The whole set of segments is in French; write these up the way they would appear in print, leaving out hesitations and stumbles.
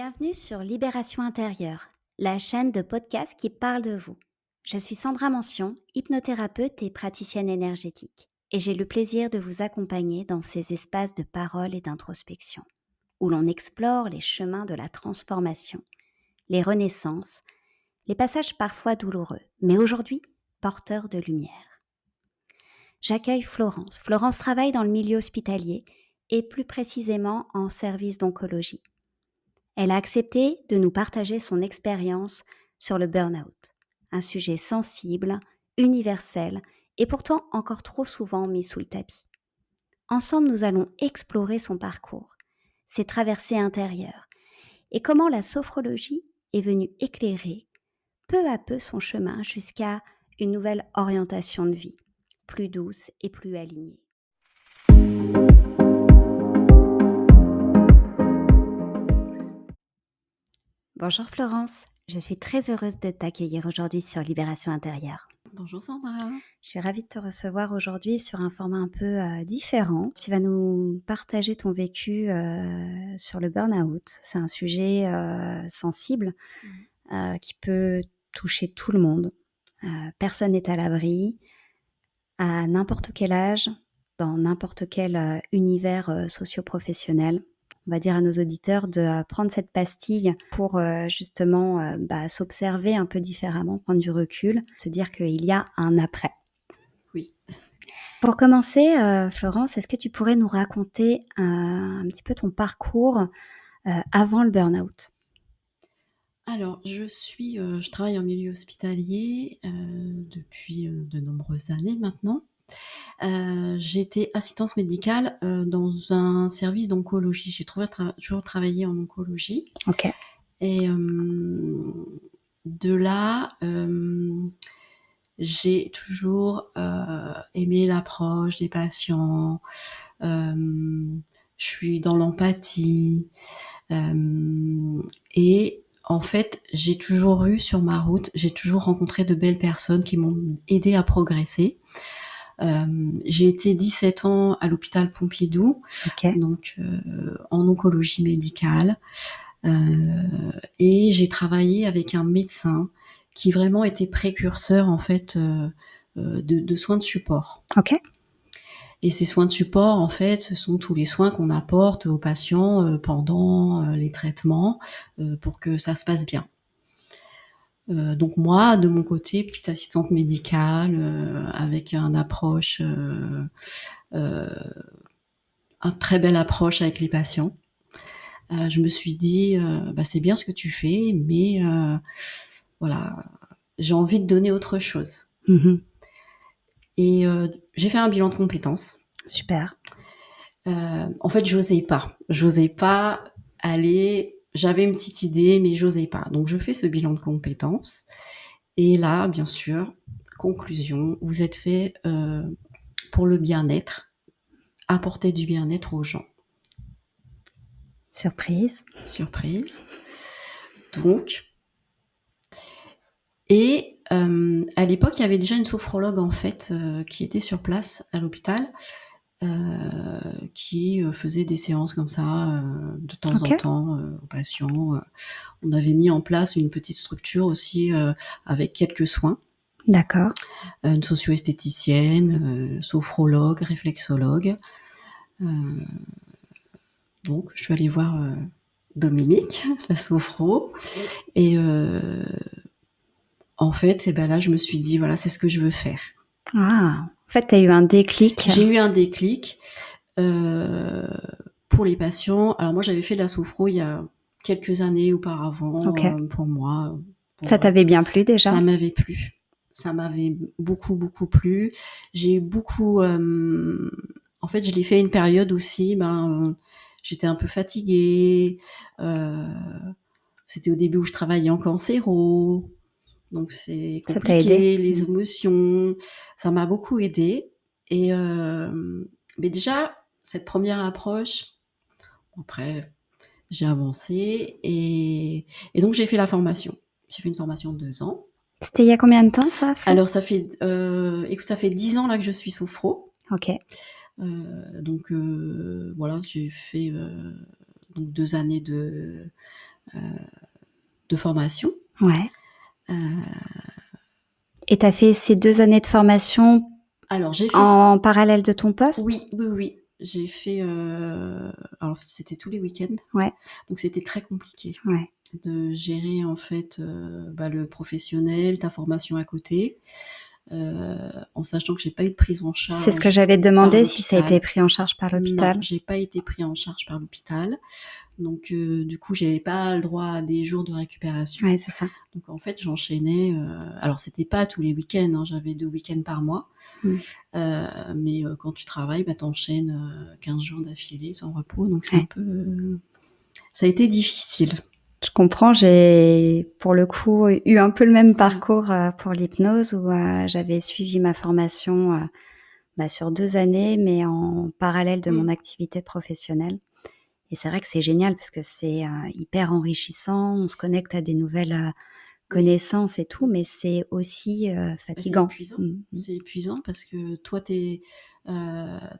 Bienvenue sur Libération intérieure, la chaîne de podcast qui parle de vous. Je suis Sandra Mention, hypnothérapeute et praticienne énergétique, et j'ai le plaisir de vous accompagner dans ces espaces de parole et d'introspection, où l'on explore les chemins de la transformation, les renaissances, les passages parfois douloureux, mais aujourd'hui porteurs de lumière. J'accueille Florence. Florence travaille dans le milieu hospitalier et plus précisément en service d'oncologie. Elle a accepté de nous partager son expérience sur le burn-out, un sujet sensible, universel et pourtant encore trop souvent mis sous le tapis. Ensemble, nous allons explorer son parcours, ses traversées intérieures et comment la sophrologie est venue éclairer peu à peu son chemin jusqu'à une nouvelle orientation de vie, plus douce et plus alignée. Bonjour Florence, je suis très heureuse de t'accueillir aujourd'hui sur Libération intérieure. Bonjour Sandra. Je suis ravie de te recevoir aujourd'hui sur un format un peu différent. Tu vas nous partager ton vécu sur le burn-out. C'est un sujet sensible qui peut toucher tout le monde. Personne n'est à l'abri, à n'importe quel âge, dans n'importe quel univers socio-professionnel. On va dire à nos auditeurs de prendre cette pastille pour justement s'observer un peu différemment, prendre du recul, se dire qu'il y a un après. Oui. Pour commencer, Florence, est-ce que tu pourrais nous raconter un petit peu ton parcours avant le burn-out? Alors je travaille en milieu hospitalier, depuis, de nombreuses années maintenant. J'ai été assistance médicale, dans un service d'oncologie. J'ai toujours travaillé en oncologie OK. et de là, j'ai toujours, aimé l'approche des patients. Je suis dans l'empathie. Et en fait, j'ai toujours eu sur ma route, j'ai toujours rencontré de belles personnes qui m'ont aidée à progresser. J'ai été 17 ans à l'hôpital Pompidou, OK. donc en oncologie médicale, et j'ai travaillé avec un médecin qui vraiment était précurseur en fait, de soins de support. OK. Et ces soins de support, en fait, ce sont tous les soins qu'on apporte aux patients, pendant, les traitements, pour que ça se passe bien. Donc moi, de mon côté, petite assistante médicale, avec une approche, une très belle approche avec les patients. Je me suis dit, «C'est bien ce que tu fais, mais voilà, j'ai envie de donner autre chose». Mmh. Et j'ai fait un bilan de compétences. Super. En fait, j'osais pas aller, j'avais une petite idée, mais j'osais pas. Donc je fais ce bilan de compétences et là, bien sûr, conclusion, vous êtes fait, pour le bien-être, apporter du bien-être aux gens. Surprise. Surprise. Donc et à l'époque, il y avait déjà une sophrologue, en fait, qui était sur place à l'hôpital, qui, faisait des séances comme ça, de temps en OK. temps, aux patients. On avait mis en place une petite structure aussi, avec quelques soins, D'accord. une socio-esthéticienne, sophrologue, réflexologue. Heu, donc je suis allée voir, Dominique, la sophro, et en fait et là je me suis dit: «Voilà, c'est ce que je veux faire». Ah! En fait, tu as eu un déclic. J'ai eu un déclic, heu, pour les patients. Alors moi j'avais fait de la sophro il y a quelques années auparavant, OK. pour moi, Ça pour, t'avait bien plu déjà? ça m'avait plu. Ça m'avait beaucoup, beaucoup plu. J'ai eu beaucoup, en fait, je l'ai fait à une période aussi, j'étais un peu fatiguée, heu, c'était au début où je travaillais en cancéro, donc c'est Ça t'a aidé? compliqué, les Mmh. émotions. Ça m'a beaucoup aidée et mais déjà, cette première approche, après j'ai avancé et donc j'ai fait la formation. J'ai fait une formation de 2 ans. C'était il y a combien de temps ça, Flo? Alors écoute, ça fait 10 ans là que je suis sophro. OK. Donc voilà, j'ai fait, donc 2 années de formation. Ouais. Heu, Et tu as fait ces 2 années de formation alors j'ai fait en parallèle de ton poste? oui, oui, oui, j'ai fait, alors c'était tous les week-ends, Ouais, donc c'était très compliqué ouais. de gérer en fait, le professionnel, ta formation à côté, en sachant que j'ai pas eu de prise en C'est ce que charge j'allais te par demander si ça a été l'hôpital. pris en charge par Non, l'hôpital? j'ai pas été pris en charge par l'hôpital, donc du coup, j'avais pas le droit à des jours de récupération. Ouais, c'est ça. Donc en fait, j'enchaînais, alors c'était pas tous les week-ends, hein, j'avais 2 week-ends par mois, Mmh. mais quand tu travailles, tu enchaînes, 15 jours d'affilée sans repos, donc c'est un Ouais. peu, ça a été difficile. Je comprends, j'ai pour le coup eu un peu le même Mmh. parcours, pour l'hypnose où, j'avais suivi ma formation, sur 2 années, mais en parallèle de mon Mmh. activité professionnelle et c'est vrai que c'est génial parce que c'est, hyper enrichissant. On se connecte à des nouvelles, Oui. connaissances et tout, mais c'est aussi, Bah, c'est fatigant. épuisant. Mmh mh. C'est épuisant parce que toi, tu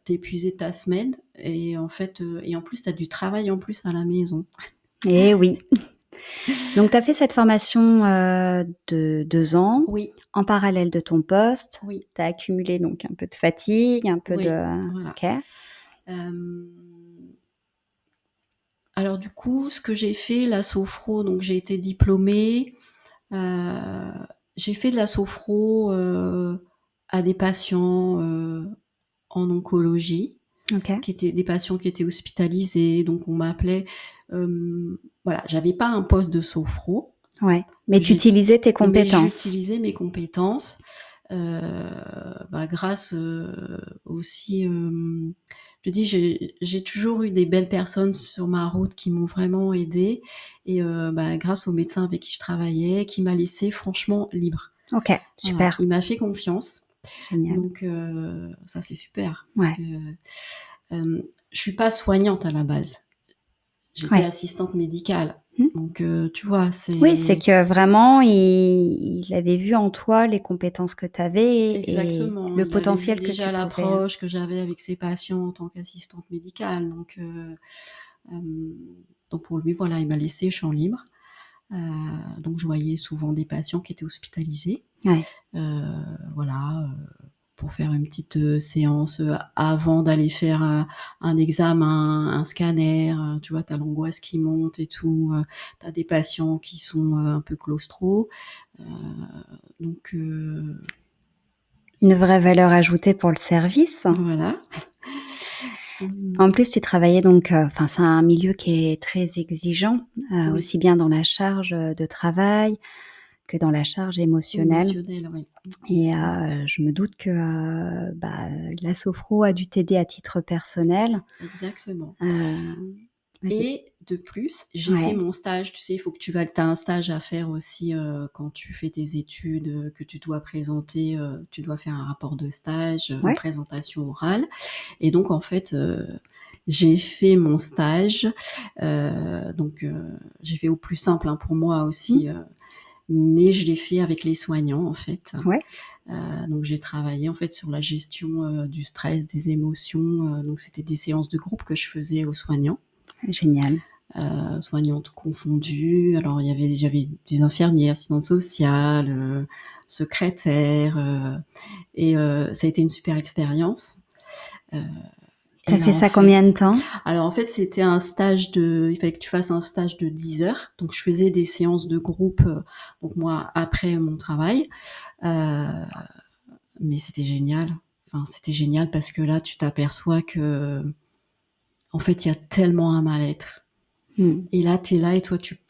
épuisé de ta semaine et en fait, et en plus, tu as du travail en plus à la maison. Et oui. Donc tu as fait cette formation, de 2 ans Oui, en parallèle de ton poste. oui, Tu as accumulé donc un peu de fatigue, un peu oui, de voilà. OK. Hem, alors du coup, ce que j'ai fait, la sophro, donc j'ai été diplômée, heu, j'ai fait de la sophro, à des patients, en oncologie, OK. qui étaient des patients qui étaient hospitalisés, donc on m'appelait, voilà, j'avais pas un poste de sophro, Ouais. Mais tu j'ai utilisais tes mais compétences? j'utilisais mes compétences, grâce, aussi, je dis j'ai toujours eu des belles personnes sur ma route qui m'ont vraiment aidée et grâce au médecin avec qui je travaillais, qui m'a laissée franchement libre. OK, Voilà, super, il m'a fait confiance, génial. donc ça c'est super parce Ouais, que, je suis pas soignante à la base. J'étais ouais. assistante médicale, Mmh. donc tu vois? Oui, c'est C'est que vraiment il avait vu en toi les compétences que tu avais et exactement, le il avait vu potentiel que déjà tu pouvais, l'approche que j'avais avec ses patients en tant qu'assistante médicale, hem, donc pour lui, voilà, il m'a laissé champ libre. Heu, donc je voyais souvent des patients qui étaient hospitalisés, ouais. voilà, pour faire une petite, séance, avant d'aller faire un examen, un scanner, tu vois? Tu as l'angoisse qui monte et tout, tu as des patients qui sont, un peu claustro, heu, donc Une vraie valeur ajoutée pour le service. voilà. Mmh. En plus, tu travaillais donc, enfin, c'est un milieu qui est très exigeant, Oui, aussi bien dans la charge, de travail que dans la charge émotionnelle émotionnel, oui. et Mmh. je me doute que, la sophro a dû t'aider à titre personnel. Exactement. Vas-y. Et de plus, j'ai fait Ouais, mon stage, tu sais, il faut que tu as un stage à faire aussi, quand tu fais tes études, que tu dois présenter, tu dois faire un rapport de stage, une ouais. présentation orale et donc en fait, j'ai fait mon stage, j'ai fait au plus simple, hein, pour moi Mmh. aussi, mais je l'ai fait avec les soignants, en fait. Ouais, Donc j'ai travaillé, en fait, sur la gestion, du stress, des émotions, donc c'était des séances de groupe que je faisais aux soignants. génial. Soignantes confondues. Alors j'avais des infirmières, assistantes sociales, secrétaires, ça a été une super expérience, heu Tu et as là, fait en ça combien de fait temps? alors, en fait, c'était un stage il fallait que tu fasses un stage de 10 heures, donc je faisais des séances de groupe, donc moi, après mon travail, heu, mais c'était génial. Enfin, c'était génial parce que là, tu t'aperçois qu'en fait, il y a tellement un mal-être. Mmh. Et là, tu es là et toi, tu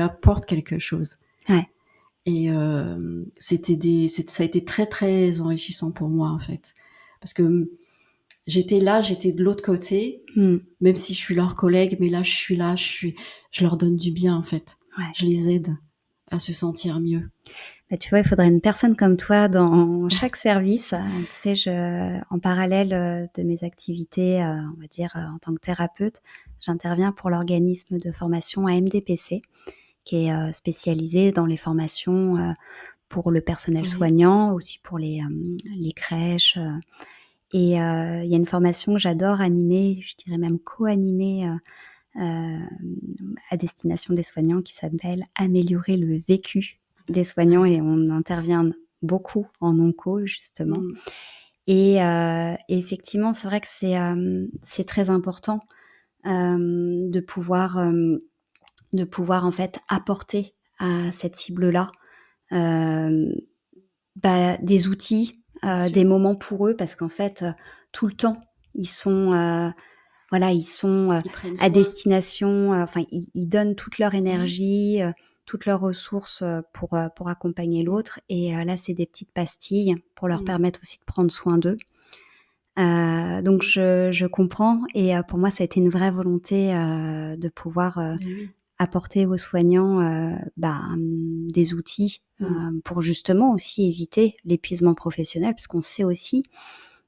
apportes quelque chose Ouais. et ça a été très, très enrichissant pour moi, en fait. Parce que, j'étais là, j'étais de l'autre côté, Mmh. même si je suis leur collègue, mais là, je leur donne du bien, en fait. Ouais. Je les aide à se sentir mieux. Bah, tu vois, il faudrait une personne comme toi dans chaque service. Tu sais, en parallèle, de mes activités, on va dire, en tant que thérapeute, j'interviens pour l'organisme de formation AMDPC, qui est, spécialisé dans les formations, pour le personnel Oui, soignant, aussi pour les crèches, et il y a une formation que j'adore animer, je dirais même co-animer, à destination des soignants qui s'appelle Améliorer le vécu des soignants et on intervient beaucoup en onco justement. Mmh. Et effectivement, c'est vrai que c'est très important, de pouvoir en fait apporter à cette cible-là, hem, des outils, Bien sûr. des moments pour eux parce qu'en fait, tout le temps, ils sont, voilà, ils sont, Ils prennent à soin. destination, enfin ils donnent toute leur Ouais. énergie, toutes leurs ressources, pour accompagner Mmh. l'autre et là, c'est des petites pastilles pour leur Mmh. permettre aussi de prendre soin d'eux. Donc Mmh. je comprends et pour moi, ça a été une vraie volonté, de pouvoir, Beh, oui. apporter aux soignants, des outils, Mmh. pour justement aussi éviter l'épuisement professionnel. Puisqu'on sait aussi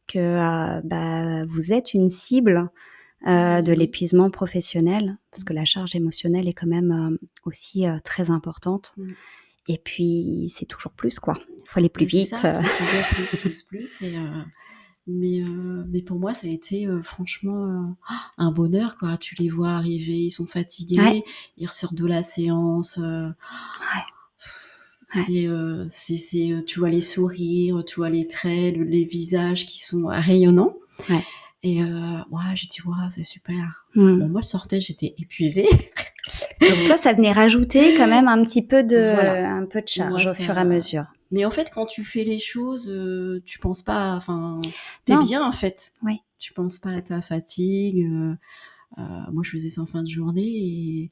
que, vous êtes une cible, de Oui. l'épuisement professionnel, parce Mmh. que la charge émotionnelle est quand même, aussi, très importante Mmh. et puis c'est toujours plus, quoi. Il faut aller plus Bah, c'est vite. ça, il faut toujours plus, plus, plus mais pour moi, ça a été, franchement, un bonheur, quoi. Tu les vois arriver, ils sont Ouais, fatigués, ils ressortent de la séance, ouais, ouais. c'est, tu vois les sourires, tu vois les traits, les visages qui sont rayonnants Ouais. et ouais, j'ai dit: «Waouh, c'est super». Mmh. Bon, moi, je sortais, j'étais épuisée. Donc toi, ça venait rajouter quand même Voilà, un peu de moi charge au fur et à ça mesure. mais en fait, quand tu fais les choses, tu penses pas enfin, tu es Non, bien, en fait. oui. Tu penses pas à ta fatigue, moi, je faisais ça en fin de journée et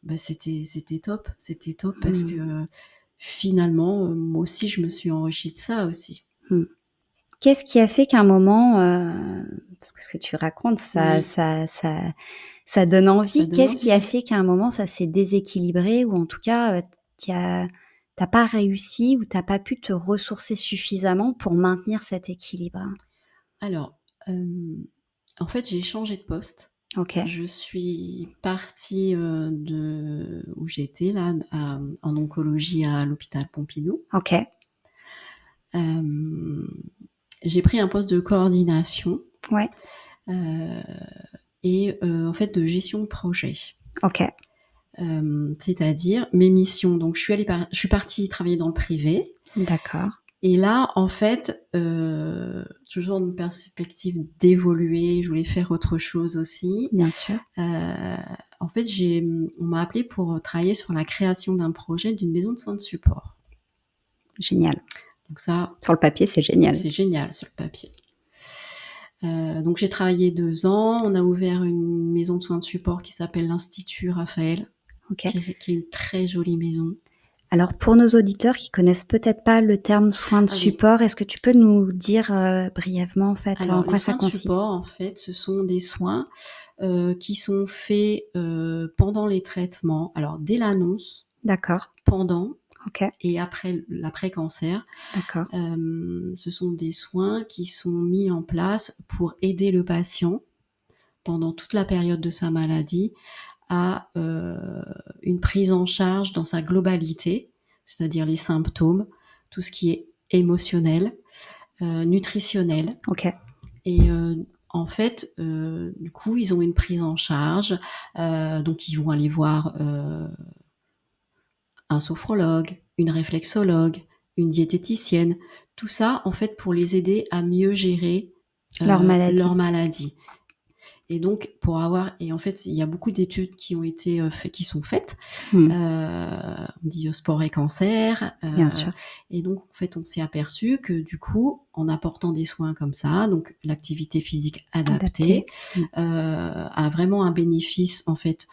bah, c'était top parce Mmh. que finalement, moi aussi, je me suis enrichie de ça aussi. Mmh. Qu'est-ce qui a fait qu'à un moment, parce que ce que tu racontes, Oui, ça donne ça envie. donne Qu'est-ce qui a envie. fait qu'à un moment ça s'est déséquilibré ou en tout cas, tu as pas réussi ou tu as pas pu te ressourcer suffisamment pour maintenir cet équilibre? Alors, en fait, j'ai changé de poste. OK, Je suis partie, de où j'étais là, en oncologie à l'hôpital Pompidou. OK, Hem, j'ai pris un poste de coordination, ouais, heu et en fait de gestion de projet. OK, C'est-à-dire mes missions donc je suis partie travailler dans le privé d'accord, et là, en fait, toujours dans une perspective d'évoluer, je voulais faire autre chose aussi. bien sûr, Heu, en fait, on m'a appelée pour travailler sur la création d'un projet d'une maison de soins de support. génial. Donc ça, Sur le papier, c'est génial. c'est génial sur le papier. Donc j'ai travaillé 2 ans. On a ouvert une maison de soins de support qui s'appelle l'Institut Raphaël, OK. qui est une très jolie maison. Alors pour nos auditeurs qui connaissent peut-être pas le terme soins de Ah oui, support, est-ce que tu peux nous dire, brièvement en fait en alors les quoi ça soins de support, consiste? en fait, ce sont des soins, qui sont faits, pendant les traitements. Alors dès l'annonce, D'accord, pendant OK, et après l'après-cancer. d'accord. Ce sont des soins qui sont mis en place pour aider le patient pendant toute la période de sa maladie à, une prise en charge dans sa globalité, c'est-à-dire les symptômes, tout ce qui est émotionnel, nutritionnel OK, et en fait, du coup, ils ont une prise en charge, donc ils vont aller voir, un sophrologue, une réflexologue, une diététicienne, tout ça en fait pour les aider à mieux gérer, leur leur maladie. maladie et donc pour avoir et en fait, il y a beaucoup d'études qui ont été, qui sont faites, Mmh, on dit, sport et cancer, bien sûr, et donc en fait, on s'est aperçu que du coup, en apportant des soins comme ça, donc l'activité physique adapté. adaptée, Mmh, a vraiment un bénéfice en fait,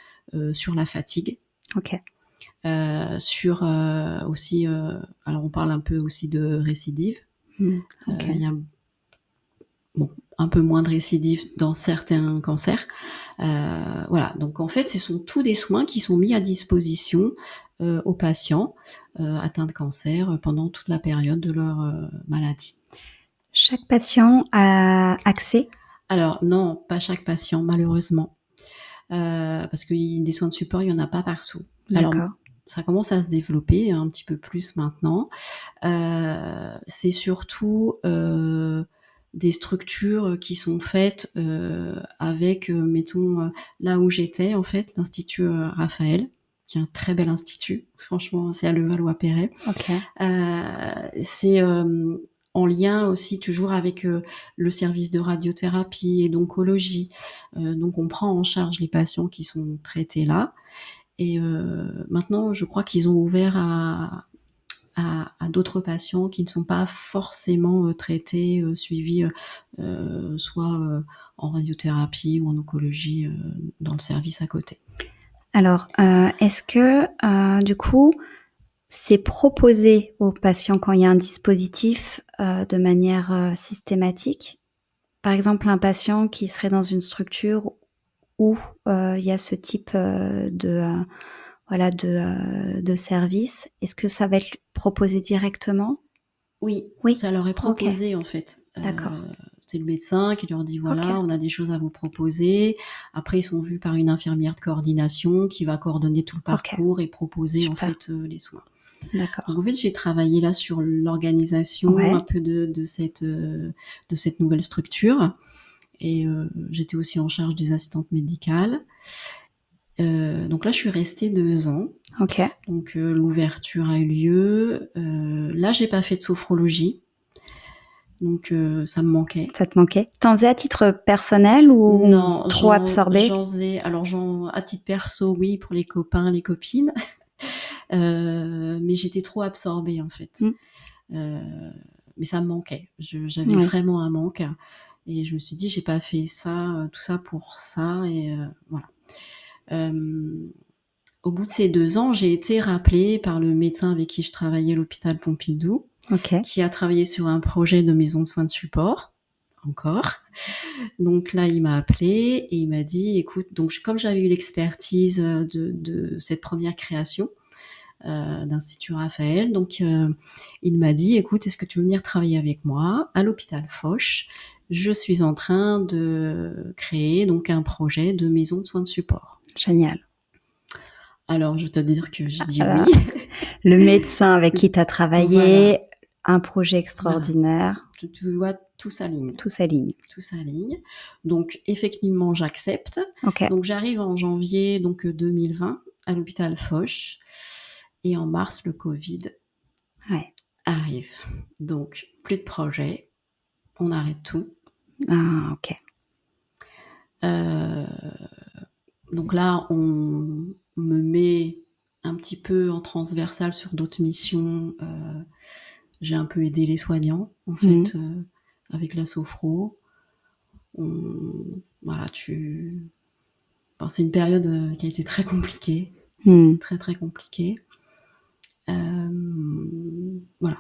sur la fatigue, OK. sur, aussi, alors on parle un peu aussi de récidive. Mmh, OK. Il y a bon, un peu moins de récidive dans certains cancers. Voilà, donc en fait, ce sont tous des soins qui sont mis à disposition, aux patients, atteints de cancer, pendant toute la période de leur, maladie. Chaque patient a accès? Alors non, pas chaque patient malheureusement, parce que des soins de support, il y en a pas partout. Alors D'accord, ça commence à se développer un petit peu plus maintenant. C'est surtout, des structures qui sont faites avec, mettons, là où j'étais, en fait, l'Institut Raphaël, qui est un très bel institut. Franchement, c'est à Levallois-Perret. OK. C'est en lien aussi toujours avec le service de radiothérapie et d'oncologie. Donc on prend en charge les patients qui sont traités là. Et maintenant, je crois qu'ils ont ouvert à d'autres patients qui ne sont pas forcément traités, suivis, soit en radiothérapie ou en oncologie dans le service à côté. Alors, est-ce que, du coup, c'est proposé aux patients quand il y a un dispositif, de manière, systématique? Par exemple, un patient qui serait dans une structure où, il y a ce type, voilà, de service, est-ce que ça va être proposé directement? Oui, Oui? ça leur est OK, proposé en fait. d'accord. C'est le médecin qui leur dit: OK, «Voilà, on a des choses à vous proposer». Après, ils sont vus par une infirmière de coordination qui va coordonner tout le OK, parcours et proposer en super, fait, les soins. Donc d'accord. en fait, j'ai travaillé là sur l'organisation un Ouais, peu de cette nouvelle structure et j'étais aussi en charge des assistantes médicales. Donc là, je suis restée 2 ans. OK. Donc l'ouverture a eu lieu. Là, j'ai pas fait de sophrologie, donc ça me manquait. Ça te manquait? Tu en faisais à titre personnel ou Non, trop absorbé? j'en faisais alors j'en à titre perso, oui, pour les copains, les copines, mais j'étais trop absorbée, en fait. Mmh, Heu, mais ça me manquait. J'avais oui. vraiment un manque et je me suis dit: «J'ai pas fait ça, tout ça pour ça» et voilà. Hem, Au bout de ces 2 ans, j'ai été rappelée par le médecin avec qui je travaillais à l'hôpital Pompidou, OK. qui a travaillé sur un projet de maison de soins de support, encore. Donc là, il m'a appelée et il m'a dit: «Écoute», donc comme j'avais eu l'expertise, de cette première création, d'Institut Raphaël, donc il m'a dit: «Écoute, est-ce que tu veux venir travailler avec moi à l'hôpital Foch? Je suis en train de créer donc un projet de maison de soins de support». Génial. Alors je dois te dire que j'ai dit Voilà. oui. Le médecin avec qui tu as Voilà, travaillé, un projet voilà. extraordinaire, Tu vois, tout s'aligne. tout s'aligne. Tout s'aligne. Donc effectivement, j'accepte. OK. Donc j'arrive en janvier donc 2020 à l'hôpital Foch et en mars, le Covid Ouais. arrive. Donc plus de projet, on arrête tout. Ah OK. Heu, donc là, on me met un petit peu en transversal sur d'autres missions. J'ai un peu aidé les soignants en Mmh mh. fait, avec la sophro. Voilà, c'est une période, qui a été très compliquée, Mmh. très, très compliquée. Voilà.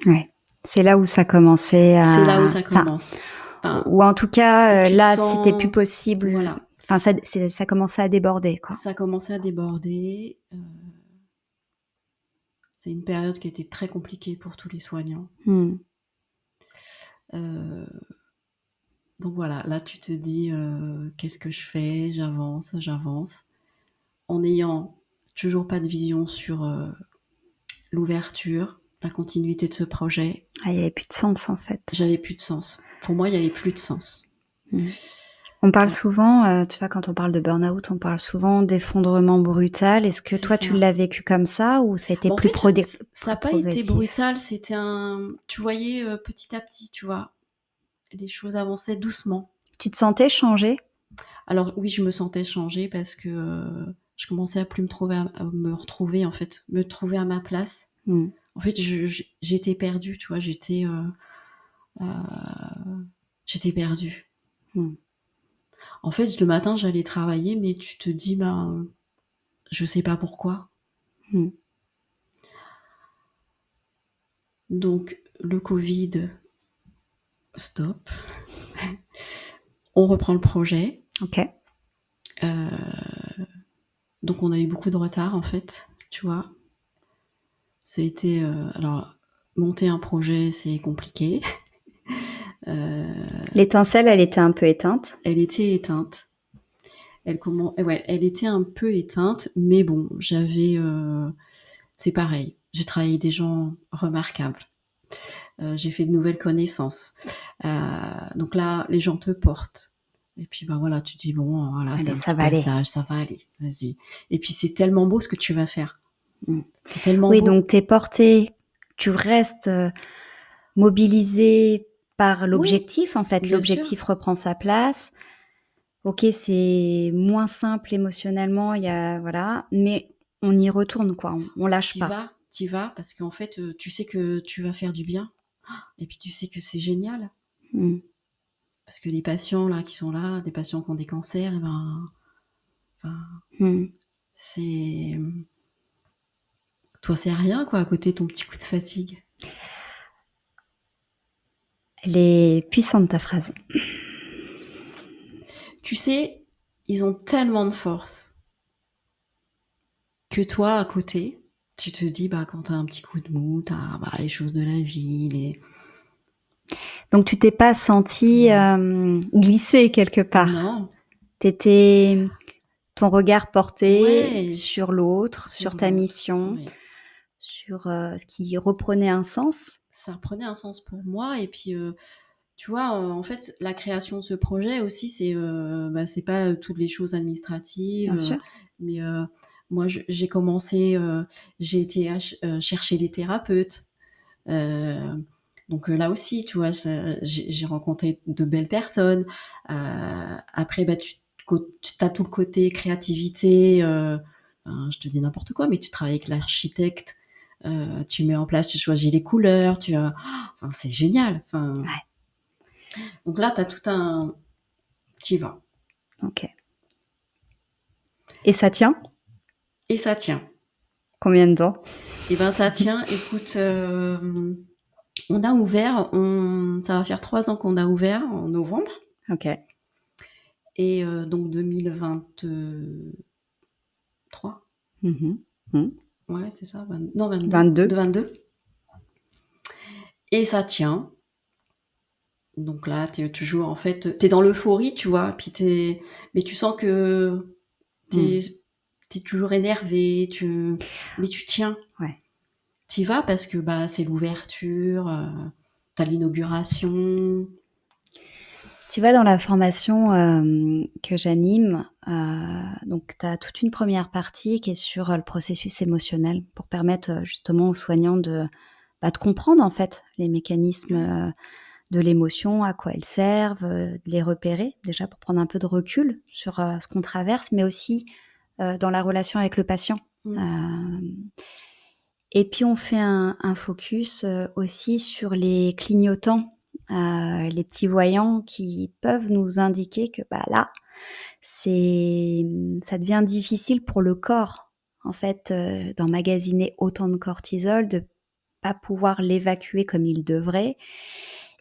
Ouais. C'est là où ça commençait C'est là où à ça enfin, commence. Enfin, ou en tout où cas, tu te là, c'était plus sens possible. voilà, Enfin, ça commençait à déborder, quoi. ça commençait à déborder, c'est une période qui a été très compliquée pour tous les soignants. Mmh. Heu, donc voilà, là tu te dis: «Qu'est-ce que je fais?» J'avance, j'avance, en n'ayant toujours pas de vision sur, l'ouverture, la continuité de ce projet. Ah, il y avait plus de sens, en fait. J'avais plus de sens. Pour moi, il y avait plus de sens. Mmh. On parle Heu, souvent, tu vois, quand on parle de burn-out, on parle souvent d'effondrement brutal. Est-ce que c'est toi, tu ça. l'as vécu comme ça ou ça a été Bah, en plus fait, prodé ça a plus pas été progressif? brutal, c'était un tu voyais, petit à petit, tu vois? Les choses avançaient doucement. Tu te sentais changer? Alors oui, je me sentais changer parce que, je commençais à plus à me retrouver en fait, me trouver à ma place. Mmh. En fait, j'étais perdue, tu vois? Heu, j'étais perdue. Mmh. En fait, le matin, j'allais travailler, mais tu te dis: «Ben, je sais pas pourquoi». Mmh. Donc le Covid, stop. On reprend le projet. OK. Heu, donc on a eu beaucoup de retard en fait, tu vois? Ça a été, alors monter un projet, c'est compliqué. Heu, L'étincelle, elle était un peu éteinte? Elle était éteinte. Ouais, elle était un peu éteinte, mais bon, c'est pareil, j'ai travaillé avec des gens remarquables. j'ai fait de nouvelles connaissances. Donc là, les gens te portent. Et puis, bah voilà, tu dis, bon, voilà, c'est Allez, un ça petit va aller. passage, ça va aller, vas-y. Et puis, c'est tellement beau ce que tu vas faire. Mmh. C'est tellement Oui, beau. donc tu es porté, tu restes, mobilisé par Oui, l'objectif, en fait. bien sûr. L'objectif reprend sa place. OK, c'est moins simple émotionnellement, il y a voilà, mais on y retourne quoi, on lâche pas. Tu vas parce qu'en fait, tu sais que tu vas faire du bien. Et puis, tu sais que c'est génial. Mmh. Parce que les patients là, qui sont là, des patients qui ont des cancers, et ben, enfin, Mmh. c'est toi, c'est rien quoi, à côté de ton petit coup de fatigue. Elle est puissante ta phrase. Tu sais, ils ont tellement de force que toi, à côté, tu te dis, bah, quand tu as un petit coup de mou, tu as, bah, les choses de la vie, les Donc tu t'es pas sentie, comment glissée quelque part? non, Tu étais ton regard porté ouais, sur l'autre, sur sur ta l'autre, mission, ouais. sur, ce qui reprenait un sens? Ça reprenait un sens pour moi et puis, tu vois, en fait, la création de ce projet aussi, bah, c'est pas, toutes les choses administratives, Bien sûr. mais, moi, j'ai commencé, j'ai été chercher les thérapeutes, heu, donc, là aussi, tu vois, j'ai rencontré de belles personnes. Après, bah, tu as tout le côté créativité, je te dis n'importe quoi, mais tu travailles avec l'architecte, tu mets en place, tu choisis les couleurs, enfin, c'est génial, enfin, Ouais, donc là, tu as tout un tu y vas OK. Et ça tient? et ça tient. Combien de temps? Et ben, ça tient, écoute, on ça va faire 3 ans qu'on a ouvert en novembre OK. et donc 2023. Mmh mh. Mmh. Ouais, c'est ça, non 22, 22. de 22 et ça tient. Donc là, tu es toujours en fait, tu es dans l'euphorie, tu vois? Puis mais tu sens que tu Mmh. es toujours énervé, mais tu tiens. Ouais. Tu y vas parce que, bah, c'est l'ouverture, tu as l'inauguration. Tu vas dans la formation, que j'anime, donc tu as toute une première partie qui est sur, le processus émotionnel pour permettre, justement aux soignants de comprendre en fait les mécanismes, Ouais. de l'émotion, à quoi elles servent, de les repérer déjà pour prendre un peu de recul sur, ce qu'on traverse, mais aussi, dans la relation avec le patient. Mmh. Hem Et puis on fait un focus, aussi sur les clignotants, les petits voyants qui peuvent nous indiquer que, bah, là, ça devient difficile pour le corps, en fait, d'emmagasiner autant de cortisol, de pas pouvoir l'évacuer comme il devrait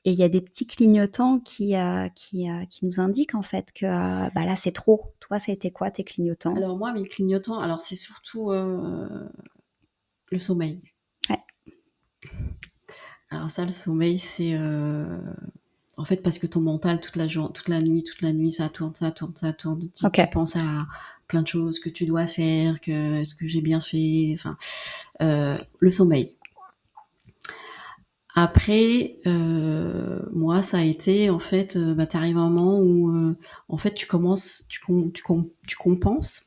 et il y a des petits clignotants qui nous indiquent, en fait, que, bah, là, c'est trop. Toi, ça a été quoi tes clignotants? Alors moi, mes clignotants, alors c'est surtout, le sommeil. Ouais, Alors ça, le sommeil, c'est, en fait, parce que ton mental toute la nuit, ça tourne, ça tourne, ça tourne. Tu OK. penses à plein de choses que tu dois faire, que est-ce que j'ai bien fait? Enfin, le sommeil. Après, moi, ça a été en fait, bah, tu arrives à un moment où, en fait, tu compenses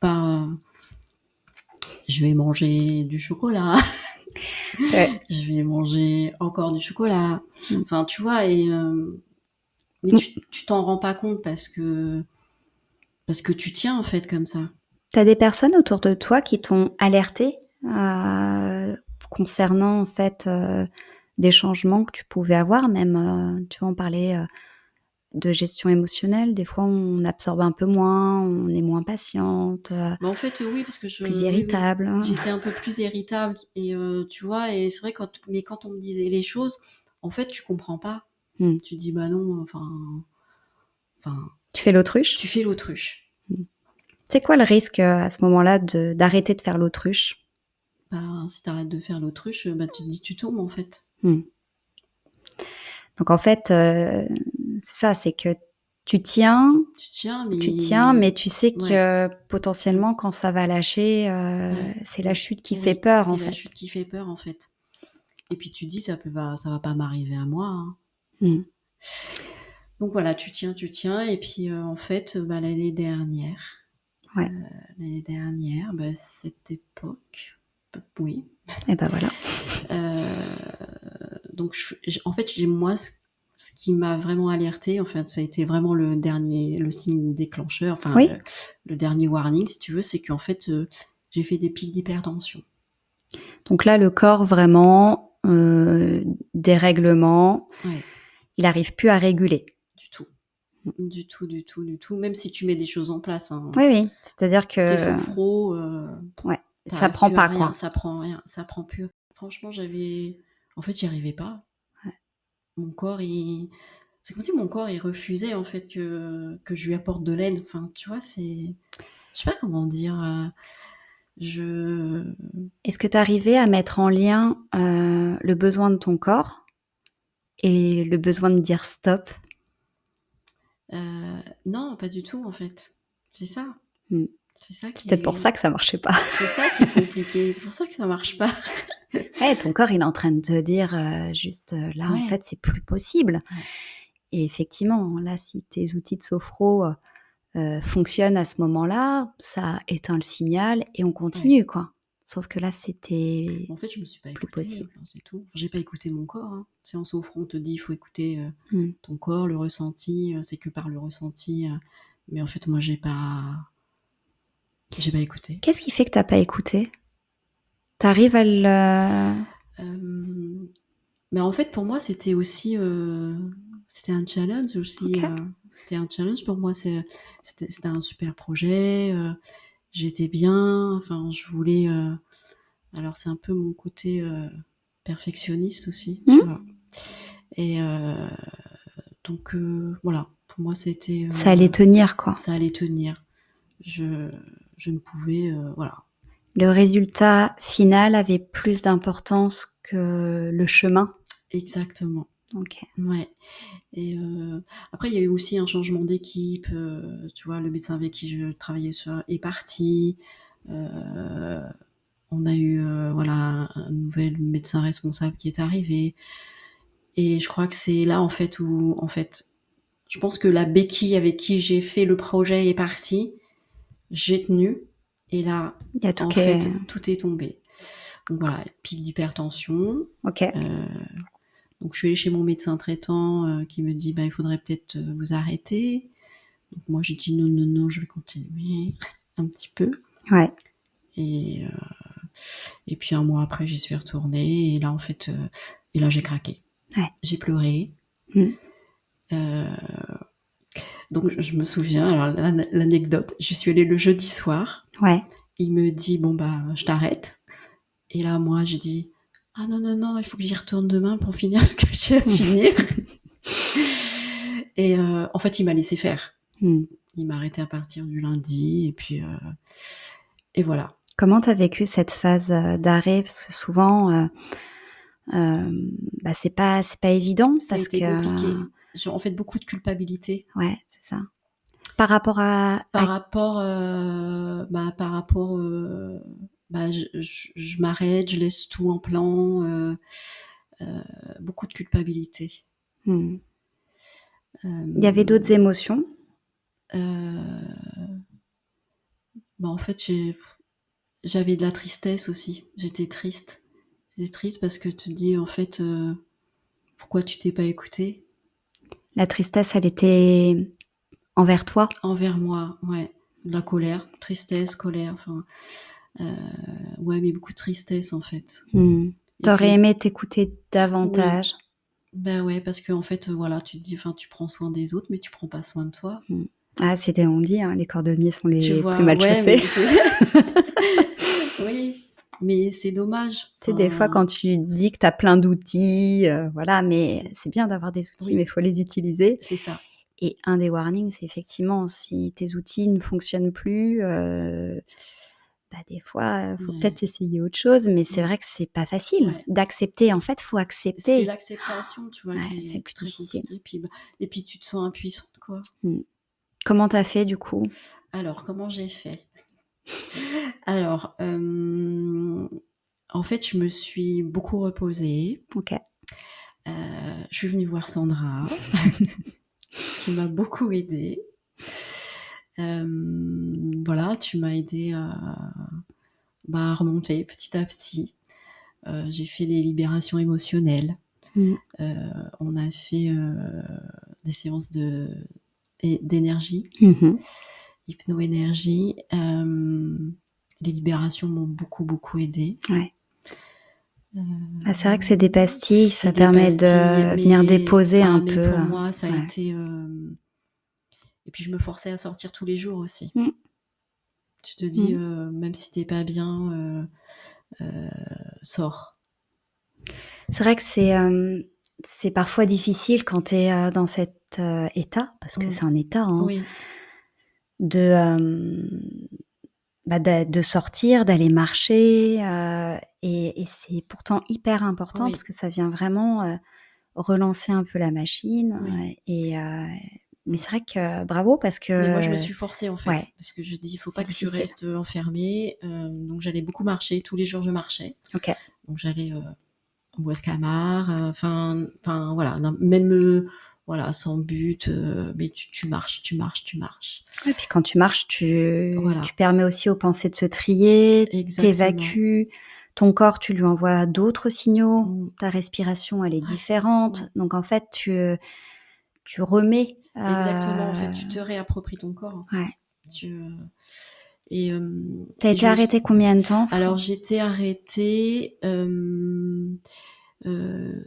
par, je vais manger du chocolat, Ouais. je vais manger encore du chocolat. Mmh. Enfin, tu vois? Et mais Mmh. tu t'en rends pas compte parce que tu tiens, en fait, comme ça. Tu des personnes autour de toi qui t'ont alerté concernant en fait, des changements que tu pouvais avoir même, tu vois, on parlait, de gestion émotionnelle. Des fois, on absorbe un peu moins, on est moins patiente, Bah, en fait, oui, parce que plus oui, oui, irritable. j'étais un peu plus irritable et tu vois? Et c'est vrai quand on me disait les choses, en fait, tu comprends pas. Mmh. Tu dis: «Bah, non, enfin, Tu fais l'autruche? tu fais l'autruche». Mmh. C'est quoi le risque, à ce moment-là d'arrêter de faire l'autruche? Bah, si tu arrêtes de faire l'autruche, bah, tu te dis: «Tu tombes», en fait. Mmh. Donc en fait, c'est ça, c'est que tu tiens Tu tiens, Tu tiens, mais mais tu sais ouais, que mmh, potentiellement quand ça va lâcher, ouais, c'est la mmh, chute qui fait oui, peur en c'est la fait. chute qui fait peur, en fait. et puis tu te dis: «Ça va pas m'arriver à moi, hein». Mmh. Donc voilà, tu tiens et puis, en fait, Ouais, l'année dernière, bah, cette époque, oui, et bah, voilà. donc en fait, j'ai moi ce qui m'a vraiment alertée, en fait, ça a été vraiment le signe déclencheur, enfin Oui? le dernier warning si tu veux, c'est qu'en fait, j'ai fait des pics d'hypertension. Donc là, le corps vraiment, dérèglement, Ouais, il arrive plus à réguler. du tout. Du tout, du tout, du tout, même si tu mets des choses en place, hein. Oui, oui, c'est-à-dire Tu es que sophro, ouais, tu ça arrives prend plus à pas, rien, quoi. ça prend rien, ça prend plus. Franchement, en fait, j'y arrivais pas. Ouais. Mon corps, il c'est comme si mon corps, il refusait, en fait, que je lui apporte de l'aide. Enfin, tu vois, je sais pas comment dire, je Est-ce que tu arrivais à mettre en lien, le besoin de ton corps et le besoin de dire stop? non, pas du tout, en fait. C'est ça. Mmh. C'est ça C'est peut-être pour ça qui que ça marchait pas. c'est ça qui est compliqué. C'est pour ça que ça marche pas. Ouais, ton corps, il est en train de te dire, juste, là, en Ouais, fait, c'est plus possible ouais, et effectivement, là, si tes outils de sophro, fonctionnent à ce moment-là, ça éteint le signal et on ouais. continue, quoi. Sauf que là, c'était En fait, je me suis pas plus écoutée, possible. enfin, c'est tout. J'ai pas écouté mon corps, hein. Tu sais, en sophro, on te dit: «Il faut écouter, Mmh. ton corps, le ressenti, c'est que par le ressenti», mais en fait, moi, j'ai pas écouté. Qu'est-ce qui fait que tu as pas écouté? Tu arrives à le Hem, mais en fait, pour moi, c'était aussi, c'était un challenge aussi, OK. c'était un challenge pour moi. C'était un super projet, j'étais bien, enfin, je voulais, alors c'est un peu mon côté, perfectionniste aussi, tu Mmh. vois? Et donc voilà, pour moi, c'était, Ça allait tenir, quoi. ça allait tenir. Je je ne pouvais, voilà. Le résultat final avait plus d'importance que le chemin? Exactement, OK. ouais. Et après il y a eu aussi un changement d'équipe, tu vois? Le médecin avec qui je travaillais est parti, heu, on a eu, voilà, un nouvel médecin responsable qui est arrivé et je crois que c'est là, en fait, où, en fait, je pense que la béquille avec qui j'ai fait le projet est partie. J'ai tenu et là, Il y a tout en qui est fait, tout est tombé. Donc voilà, pic d'hypertension, OK. heu, donc je suis allée chez mon médecin traitant, qui me dit: «Bah, il faudrait peut-être, vous arrêter». Donc moi j'ai dit: «Non, non, non, je vais continuer un petit peu» Ouais. et et puis un mois après, j'y suis retournée et là, en fait, et là, j'ai craqué. Ouais. J'ai pleuré, Mmh. heu, donc je me souviens, alors l'anecdote, j'y suis allée le jeudi soir. Ouais. Il me dit: «Bon, bah, je t'arrête». Et là, moi, j'ai dit: «Ah non, non, non, il faut que j'y retourne demain pour finir ce que j'ai à finir». Et en fait, il m'a laissé faire. Mmh. Il m'a arrêté à partir du lundi et puis, et voilà. Comment tu as vécu cette phase, d'arrêt? Parce que souvent, bah, c'est pas évident Ça a parce été que compliqué. J'ai en fait beaucoup de culpabilité ouais, c'est ça. Par rapport à par rapport, bah, bah, je m'arrête, je laisse tout en plan, heu, beaucoup de culpabilité. mmh, il y avait d'autres Hem, émotions? heu, bah, en fait, j'avais de la tristesse aussi. J'étais triste. J'étais triste parce que tu te dis, en fait, pourquoi tu t'es pas écouté? La tristesse, elle était envers toi? Envers moi, ouais. De la colère, tristesse, colère, enfin, heu, ouais, mais beaucoup de tristesse, en fait. Mmh. Et Tu aurais puis aimé t'écouter oui, davantage? bah, ouais, parce qu'en fait, voilà, tu te dis, enfin, tu prends soin des autres, mais tu prends pas soin de toi. Mmh. Ah, c'était on dit, hein, les cordonniers sont Tu les plus vois? mal Ouais, chaussés. mais c'est oui, mais c'est dommage. Tu sais, des fois, quand Enfin, tu dis que tu as plein d'outils, voilà, mais c'est bien d'avoir des outils, mais il oui, faut les utiliser. c'est ça. Et un des warnings, c'est effectivement si tes outils ne fonctionnent plus, bah, des fois, faut Ouais, peut-être essayer autre chose, mais c'est mmh, vrai que c'est pas facile ouais. d'accepter. En fait, faut C'est accepter. l'acceptation, tu vois, Ouais, c'est qui le est plus très difficile. compliquée, puis, bah, et puis tu te sens impuissante, quoi. Mmh. Comment tu as fait du coup? Alors comment j'ai fait? Alors, En fait, je me suis beaucoup reposée. OK. Je suis venue voir Sandra, qui m'a beaucoup aidée. Voilà, tu m'as aidée à remonter petit à petit. J'ai fait les libérations émotionnelles. Mmh. On a fait des séances d'énergie, Mmh. hypno-énergie. Les libérations m'ont beaucoup, beaucoup aidée. Ouais. Ah, c'est vrai que c'est des pastilles, C'est ça des permet pastilles, de venir déposer un mais peu, pour moi, ça a ouais. été. Et puis je me forçais à sortir tous les jours aussi. Mmh. Tu te dis, Mmh. même si t'es pas bien, sors. C'est vrai que c'est parfois difficile quand tu es, dans cet, état, parce que Mm. c'est un état, hein, Oui, de, de sortir, d'aller marcher, et c'est pourtant hyper important parce oui, que ça vient vraiment, relancer un peu la machine, oui. mais c'est vrai que bravo parce Mais moi, je me que suis forcée en ouais, fait, parce que je dis, il faut c'est pas que tu difficile. restes enfermée. Donc j'allais beaucoup marcher, tous les jours je marchais. OK. Donc j'allais au Bois de Camargue, enfin voilà, même voilà, sans but, mais tu marches, tu marches, tu marches. Et puis quand tu marches, tu Voilà, permets aussi aux pensées de se trier, exactement. t'évacues, ton corps, tu lui envoies d'autres signaux, Mm. ta respiration, elle est Ouais, différente, ouais. donc en fait, tu remets, Exactement, en fait, tu te réappropries ton corps. ouais. Tu, et, Tu as et été je me suis... arrêtée combien de temps? Alors, j'étais arrêtée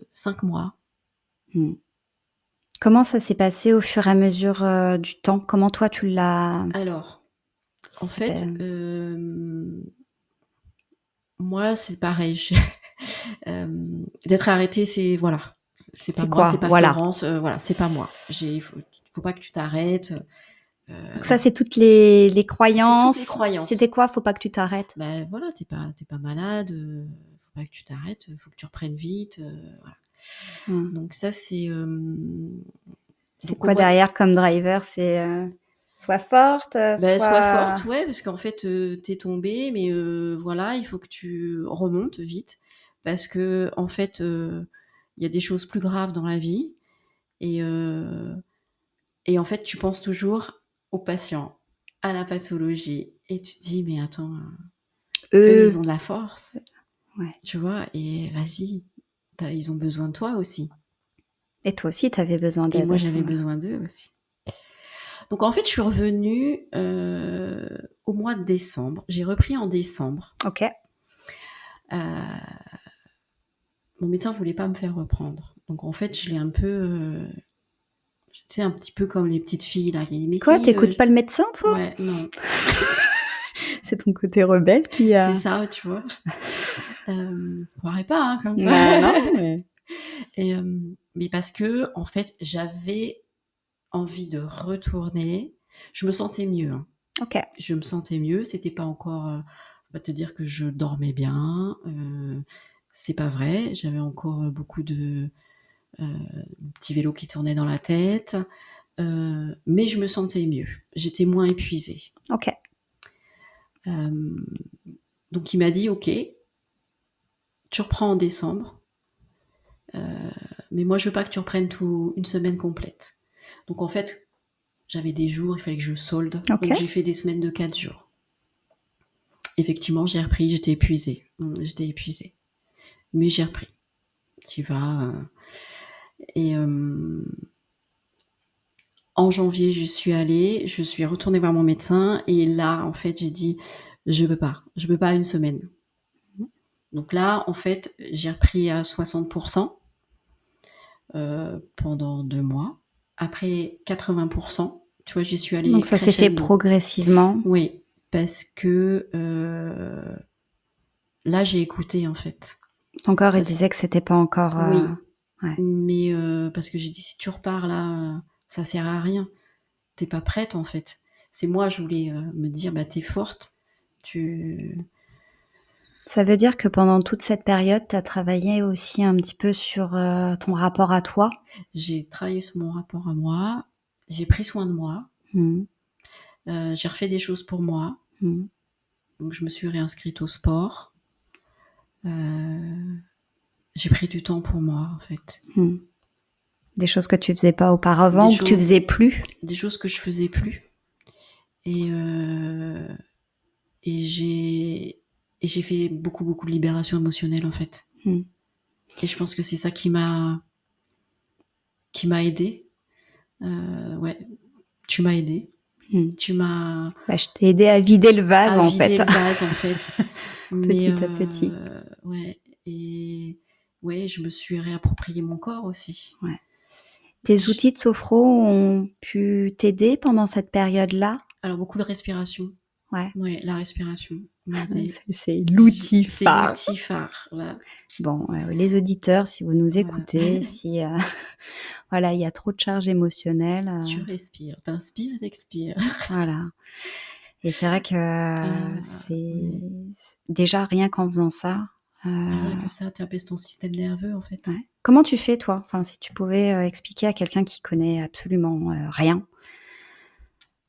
5 mois. Mmh. Comment ça s'est passé au fur et à mesure, du temps? Comment toi tu l'as Alors, en c'était fait, moi, c'est pareil. D'être arrêtée, c'est voilà, c'est pas c'est moi, c'est quoi? pas Voilà. Florence, voilà, c'est pas moi. Faut pas que tu t'arrêtes. Donc ça, c'est toutes les C'est toutes les croyances. croyances. C'était quoi? Faut pas que tu t'arrêtes? Ben voilà, t'es pas malade, faut pas que tu t'arrêtes, faut que tu reprennes vite, voilà. Mmh. Donc ça, c'est C'est donc au quoi mois de derrière comme driver? C'est, sois forte, bah, sois sois forte, ouais, parce qu'en fait, tu tombée, mais voilà, il faut que tu remontes vite parce qu'en fait, il y a des choses plus graves dans la vie et heu et en fait, tu penses toujours aux patients, à la pathologie et tu te dis: «Mais attends, eux, ils eux ont de la force, ouais, tu vois? Et vas-y, ils ont besoin de toi aussi». et toi aussi tu avais besoin Et d'aide moi, à ce j'avais moment-là. besoin d'eux aussi. Donc en fait, je suis revenue, au mois de décembre. J'ai repris en décembre. OK. Heu, Mon médecin voulait pas me faire reprendre. Donc en fait, je l'ai un peu, tu sais, un petit peu comme les petites filles là, qui disent: «Mais Quoi? Tu si, écoutes pas le médecin toi? ouais, non, C'est ton côté rebelle qui c'est a ça, tu vois? Croirais pas, hein, comme ça. bah, non, mais Mais parce qu'en fait, j'avais envie de retourner. Je me sentais mieux, hein. OK. Je me sentais mieux, c'était pas encore, je vais pas te dire que je dormais bien, c'est pas vrai. J'avais encore, beaucoup de, petits vélos qui tournaient dans la tête, mais je me sentais mieux. J'étais moins épuisée. OK. Hem, donc il m'a dit: «OK, tu reprends en décembre, heu, mais moi je veux pas que tu reprennes tout une semaine complète». Donc en fait, j'avais des jours, il fallait que je solde, OK. donc j'ai fait des semaines de 4 jours. Effectivement, j'ai repris, j'étais épuisée, j'étais épuisée, mais j'ai repris. Tu vas, et en janvier, j'y suis allée, je suis retournée voir mon médecin et là, en fait, j'ai dit: je peux pas une semaine». Mmh. Donc là, en fait, j'ai repris à 60 pendant 2 mois. Après 80 tu vois, j'y suis Donc allée ça s'est fait crescendo. progressivement. Oui, parce que, là, j'ai écouté, en fait. Ton corps, il Parce disait que c'était pas encore, Oui, ouais. mais parce que j'ai dit: «Si tu repars là, ça sert à rien. Tu pas prête, en fait». C'est moi, je voulais, me dire: «Bah, tu forte, tu» Ça veut dire que pendant toute cette période, tu as travaillé aussi un petit peu sur, ton rapport à toi? J'ai travaillé sur mon rapport à moi, j'ai pris soin de moi, Mmh. j'ai refait des choses pour moi, Mmh. donc je me suis réinscrite au sport, J'ai pris du temps pour moi, en fait. Des choses que tu faisais pas auparavant Des ou que tu faisais plus. Des choses que je faisais plus. Et j'ai fait beaucoup, beaucoup de libération émotionnelle, en fait. Et je pense que c'est ça qui m'a aidée. Ouais, tu m'as aidée. Tu m'as Je t'ai aidé à vider le vase, en vider fait. le vase, en fait. Mais Petit à petit. ouais, et ouais, je me suis réapproprié mon corps aussi. Ouais. Tes outils de sophro ont pu t'aider pendant cette période-là? Alors beaucoup de respiration. Ouais. Ouais, la respiration m'a aidée. C'est l'outil C'est phare. l'outil phare, là. Bon, les auditeurs, si vous nous Voilà. écoutez, si voilà, il y a trop de charge émotionnelle. Tu respires, t'inspires et t'expires. Voilà. Et c'est vrai que c'est déjà rien qu'en faisant ça. Rien que ça, tu apaises ton système nerveux, en fait. Ouais. Comment tu fais, toi? Enfin, si tu pouvais expliquer à quelqu'un qui connaît absolument rien.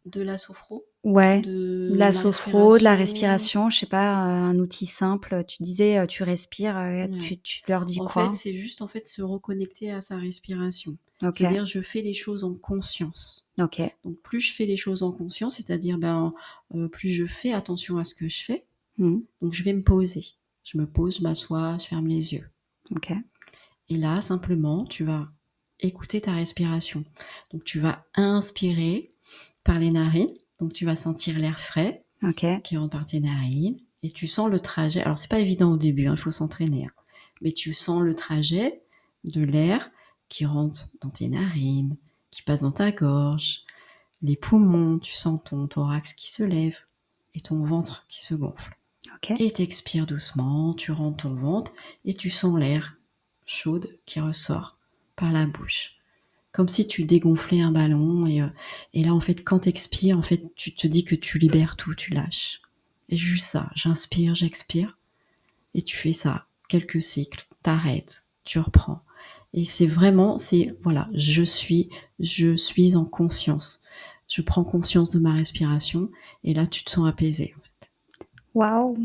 De la sophro, Ouais, de de la la sophro, de la respiration. respiration, je sais pas, un outil simple. Tu disais, tu respires, Ouais. tu leur dis En fait, quoi? c'est juste en fait se reconnecter à sa respiration. OK, C'est-à-dire, je fais les choses en conscience. OK. Donc, plus je fais les choses en conscience, c'est-à-dire, plus je fais attention à ce que je fais. Mmh. Donc, je vais me poser. Je me pose, je m'assois, je ferme les yeux. OK. Et là, simplement, tu vas écouter ta respiration. Donc, tu vas inspirer par les narines. Donc, tu vas sentir l'air frais OK. qui rentre par tes narines. Et tu sens le trajet. Alors, c'est pas évident au début, il faut s'entraîner. Mais tu sens le trajet de l'air qui rentre dans tes narines, qui passe dans ta gorge, les poumons, tu sens ton thorax qui se lève et ton ventre qui se gonfle. OK. Et t'expires doucement, tu rentres ton ventre et tu sens l'air chaude qui ressort par la bouche. Comme si tu dégonflais un ballon et là, en fait, quand t'expires, en fait, tu te dis que tu libères tout, tu lâches. Et juste ça, j'inspire, j'expire et tu fais ça, quelques cycles, t'arrêtes, tu reprends. Et c'est vraiment, voilà, je suis en conscience. Je prends conscience de ma respiration et là, tu te sens apaisé. En fait. Waouh!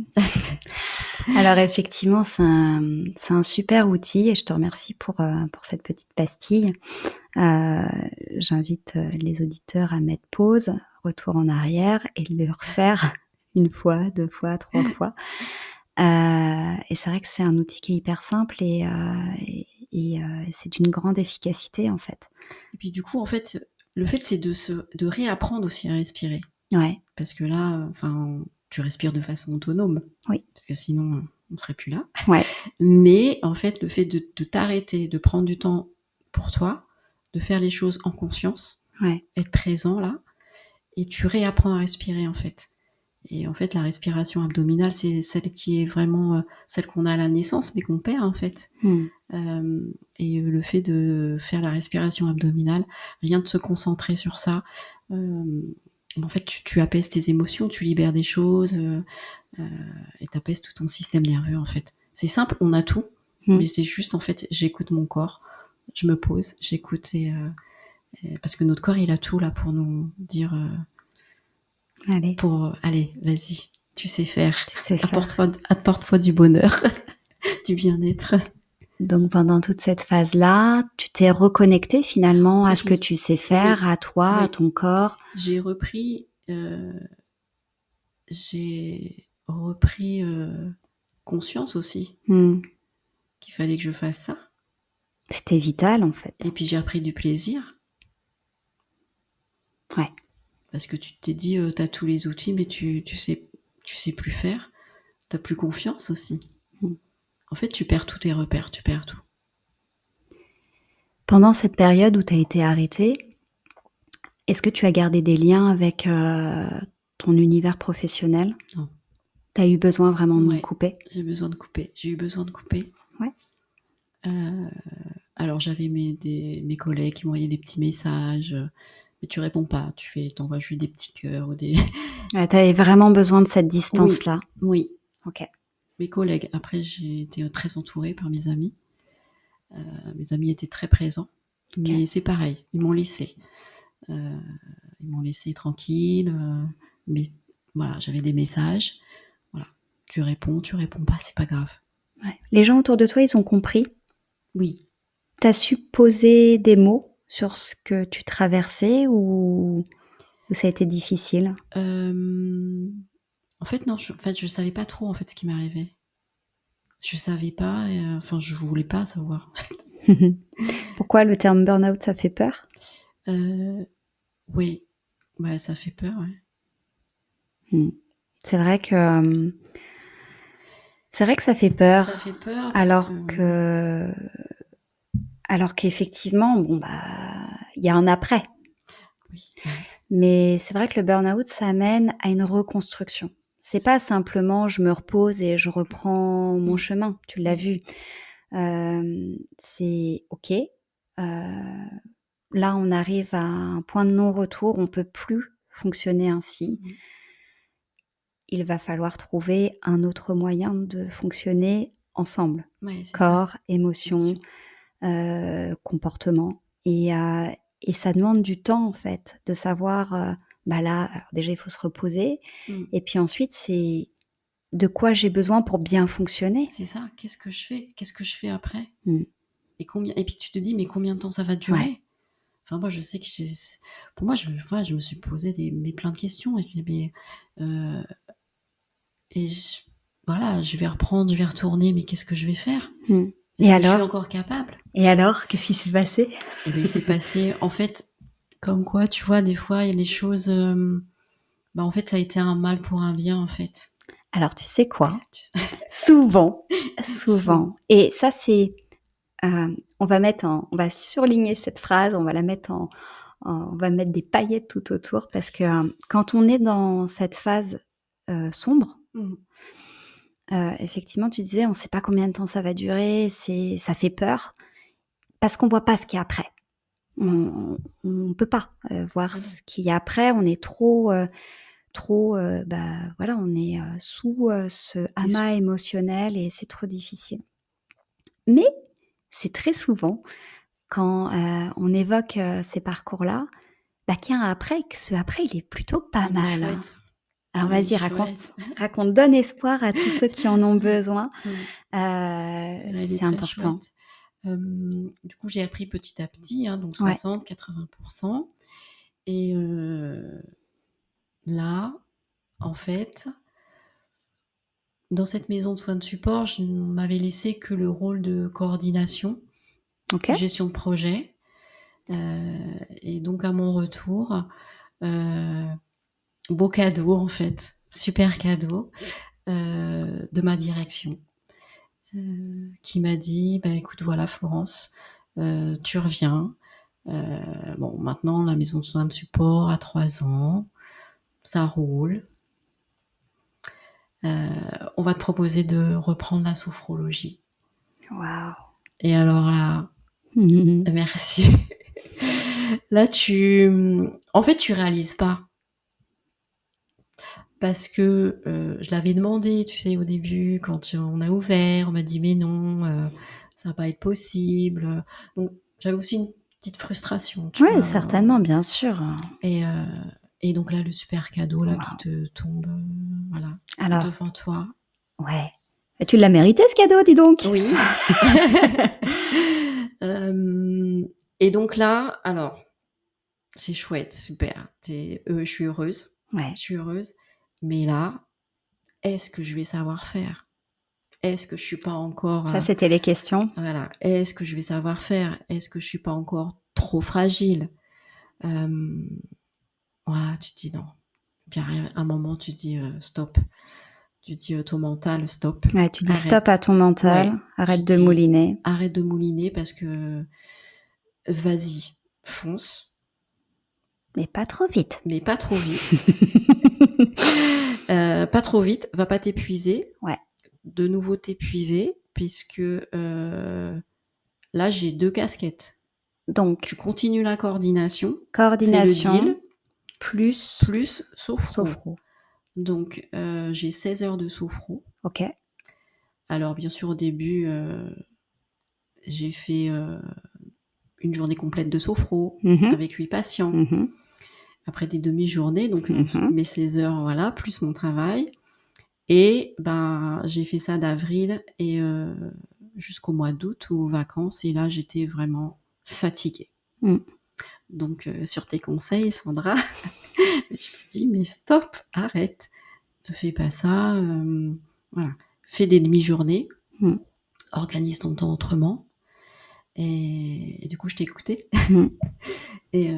Alors effectivement, c'est un super outil et je te remercie pour cette petite pastille. J'invite, les auditeurs à mettre pause, retour en arrière et de le refaire 1 fois, 2 fois, 3 fois. Et c'est vrai que c'est un outil qui est hyper simple et c'est d'une grande efficacité, en fait. Et puis du coup, en fait, le fait, c'est de réapprendre aussi à respirer. Ouais. Parce que là, tu respires de façon autonome. Oui. Parce que sinon, on serait plus là. Ouais. Mais en fait, le fait de t'arrêter, de prendre du temps pour toi, de faire les choses en conscience, Ouais. être présent là, et tu réapprends à respirer en fait. Et en fait, la respiration abdominale, c'est celle qui est vraiment celle qu'on a à la naissance, mais qu'on perd en fait. Et le fait de faire la respiration abdominale, rien de se concentrer sur ça, en fait, tu apaises tes émotions, tu libères des choses et t'apaises tout ton système nerveux en fait. C'est simple, on a tout, mais c'est juste en fait, j'écoute mon corps, je me pose, j'écoute et parce que notre corps, il a tout là pour nous dire allez, vas-y, tu sais faire. Tu sais faire. Apporte-toi du bonheur, du bien-être. Donc pendant toute cette phase-là, tu t'es reconnectée finalement à ce que tu sais faire, à toi, à ton corps? J'ai repris conscience aussi qu'il fallait que je fasse ça. C'était vital en fait. Et puis j'ai repris du plaisir. Ouais. Parce que tu t'es dit, tu as tous les outils, mais tu sais plus faire. Tu plus confiance aussi. En fait, tu perds tous tes repères, tu perds tout. Pendant cette période où tu as été arrêtée, est-ce que tu as gardé des liens avec ton univers professionnel? Non. Tu as eu besoin vraiment de couper? J'ai eu besoin de couper. Ouais. Alors j'avais mes collègues qui m'envoyaient des petits messages, mais tu réponds pas, t'envoies juste des petits cœurs ou des... Ouais, tu avais vraiment besoin de cette distance-là? Oui. OK. Mes collègues, après j'ai été très entourée par mes amis. Mes amis étaient très présents, mais c'est pareil, ils m'ont laissée. Ils m'ont laissée tranquille, mais voilà, j'avais des messages. Voilà, tu réponds pas, c'est pas grave. Ouais. Les gens autour de toi, ils ont compris? Oui. Tu as su poser des mots sur ce que tu traversais ou ça a été difficile? En fait, non, je savais pas trop, en fait, ce qui m'arrivait. Je savais pas et enfin, je voulais pas savoir. Pourquoi le terme burn-out, ça fait peur? Heu, oui, bah, ça fait peur, ouais. Mmh. C'est vrai que, c'est vrai que ça fait Ça peur fait peur parce que alors que alors qu'effectivement, bon, bah, il y a un après. oui. Mais c'est vrai que le burn-out, ça amène à une reconstruction. C'est pas simplement je me repose et je reprends mon Mmh, chemin, tu l'as mmh, vu. C'est OK, là, on arrive à un point de non-retour, on peut plus fonctionner ainsi. mmh. Il va falloir trouver un autre moyen de fonctionner ensemble. Ouais, c'est ça, Corps, émotions, émotion. comportement et ça demande du temps, en fait, de savoir, bah, là, alors déjà, il faut se reposer Mmh. et puis ensuite, c'est de quoi j'ai besoin pour bien fonctionner. C'est ça, qu'est-ce que je fais? Qu'est-ce que je fais après? Mmh. Et puis tu te dis: «Mais combien de temps ça va Ouais. durer?» Enfin, moi, je sais que pour moi, je me suis posé plein de questions et je me dis: «Mais, heu et j voilà, je vais reprendre, je vais retourner, mais qu'est-ce que je vais faire? Mmh. Est-ce que je suis encore capable?» Et alors? Qu'est-ce qui s'est passé? Et beh, il s'est passé en fait, comme quoi, tu vois, des fois, il y a les choses, bah, en fait, ça a été un mal pour un bien, en fait. Alors, tu sais quoi? Tu sais? Souvent, Souvent. souvent et ça, c'est, on va surligner cette phrase, on va la mettre on va mettre des paillettes tout autour parce que, quand on est dans cette phase, sombre, Mmh. effectivement, tu disais: «On ne sait pas combien de temps ça va durer», ça fait peur parce qu'on voit pas ce qu'il y a après. On peut pas, voir Ah non. ce qu'il y a après. On est trop, bah, voilà, on est, sous, ce Tu es sous amas émotionnel et c'est trop difficile. Mais c'est très souvent quand, on évoque, ces parcours-là, bah, qu'il y a un après et que ce après, il est plutôt pas il est mal, hein. chouette, Alors il est vas-y, raconte chouette. raconte, donne espoir à tous ceux qui en ont besoin, Mmh. Ouais, il est c'est très important. chouette. Du coup, j'ai appris petit à petit, hein, donc Ouais, 60-80 et là, en fait, dans cette maison de soins de support, je on m'avait laissé que le rôle de coordination, OK. gestion de projet, heu et donc à mon retour, heu, beau cadeau, en fait, super cadeau, de ma direction, qui m'a dit: «Bah, écoute, voilà Florence, tu reviens, bon maintenant la maison de soins de support a 3 ans, ça roule, on va te proposer de reprendre la sophrologie». Waouh! Et alors là, merci. Là, en fait, tu réalises pas parce que, je l'avais demandé, tu sais, au début quand on a ouvert, on m'a dit: «Mais non, ça va pas être possible», donc j'avais aussi une petite frustration, tu Oui, vois? certainement, bien sûr. Et heu et donc là, le super cadeau là qui Waouh! te tombe, voilà, Alors devant toi. ouais. Et tu l'as mérité ce cadeau, dis donc! Oui. Hem et donc là, alors c'est chouette, super. Je suis heureuse, Ouais, je suis heureuse, mais là, est-ce que je vais savoir faire? Est-ce que je suis pas encore, ça, c'était les questions. voilà, est-ce que je vais savoir faire? Est-ce que je suis pas encore trop fragile? Hem, voilà, tu te dis: «Non». Puis à un moment, tu te dis: «Stop». Tu te dis: «Ton mental, stop, Ouais, tu dis: «Stop à arrête». ton mental, Ouais, tu arrête de dis: mouliner». «Arrête de mouliner parce que vas-y, fonce, Mais pas trop vite. mais pas trop vite». Pas trop vite, va pas t'épuiser, Ouais, de nouveau t'épuiser puisque, là j'ai 2 casquettes. donc Tu continues la coordination, c'est le coordination deal, plus plus sophro. sophro. Donc, j'ai 16 heures de sophro. OK. Alors bien sûr au début, j'ai fait, une journée complète de sophro Mmh mh. avec 8 patients. Mmh. Après des demi-journées, donc, Mmh. mes 16 heures, voilà, plus mon travail Et ben, j'ai fait ça d'avril et jusqu'au mois d'août aux vacances et là, j'étais vraiment fatiguée. Mmh. Donc sur tes conseils, Sandra, mais tu me dis: «Mais stop, arrête, ne fais pas ça, voilà, fais des demi-journées, Mmh. organise ton temps autrement». Et du coup, je t'ai écoutée. Mmh. Et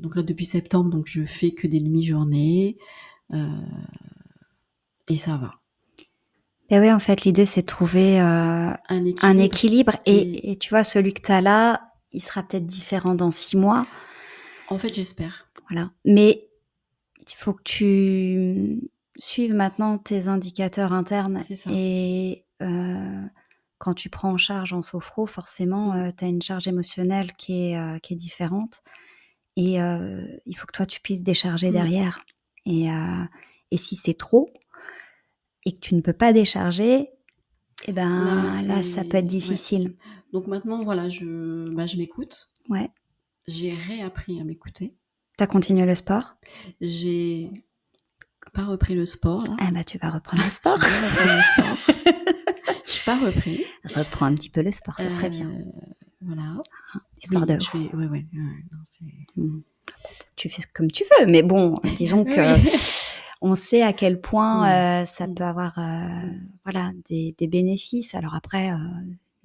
donc là, depuis septembre, donc je fais que des demi-journées, heu et ça va. Et oui, en fait, l'idée, c'est de trouver, Un un équilibre équilibre et et tu vois, celui que tu as là, il sera peut-être différent dans 6 mois, en fait, j'espère. voilà. Mais il faut que tu suives maintenant tes indicateurs internes C'est ça. et quand tu prends en charge en sophro, forcément, Mmh. tu as une charge émotionnelle qui est différente et il faut que toi, tu puisses décharger Mmh. derrière et si c'est trop et que tu ne peux pas décharger, et Là, ben, là, ça peut être c'est ouais. difficile. Donc maintenant, voilà, je m'écoute. Ouais. J'ai réappris à m'écouter. Tu as continué le sport? J'ai pas repris le sport là. Ah bah, tu vas reprendre le Je sport. vais reprendre le sport. J'ai pas repris. Reprends un petit peu le sport, ça serait bien, Voilà. histoire Oui, de je vais ouais, ouais, ouais, non, c'est mmh, tu fais comme tu veux, mais bon, disons oui, oui. que on sait à quel Ouais. point, ça Mmh. peut avoir, Mmh. voilà, des bénéfices. Alors après,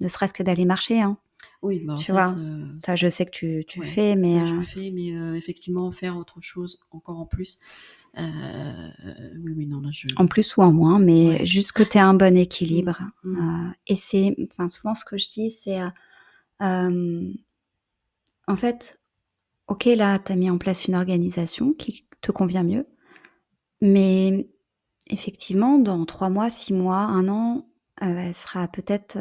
ne serait-ce que d'aller marcher, hein, Oui, bah, alors tu ça vois? ce Ça, je sais que tu ouais, fais, mais ça je fais, mais effectivement faire autre chose encore en plus, heu, oui, oui, non, là je en plus ou en moins, mais ouais. juste que tu aies un bon Mmh. équilibre, Mmh. et c'est enfin, souvent ce que je dis, c'est, hem, en fait, OK, là, tu as mis en place une organisation qui te convient mieux, mais effectivement, dans 3 mois, 6 mois, 1 an, elle sera peut-être,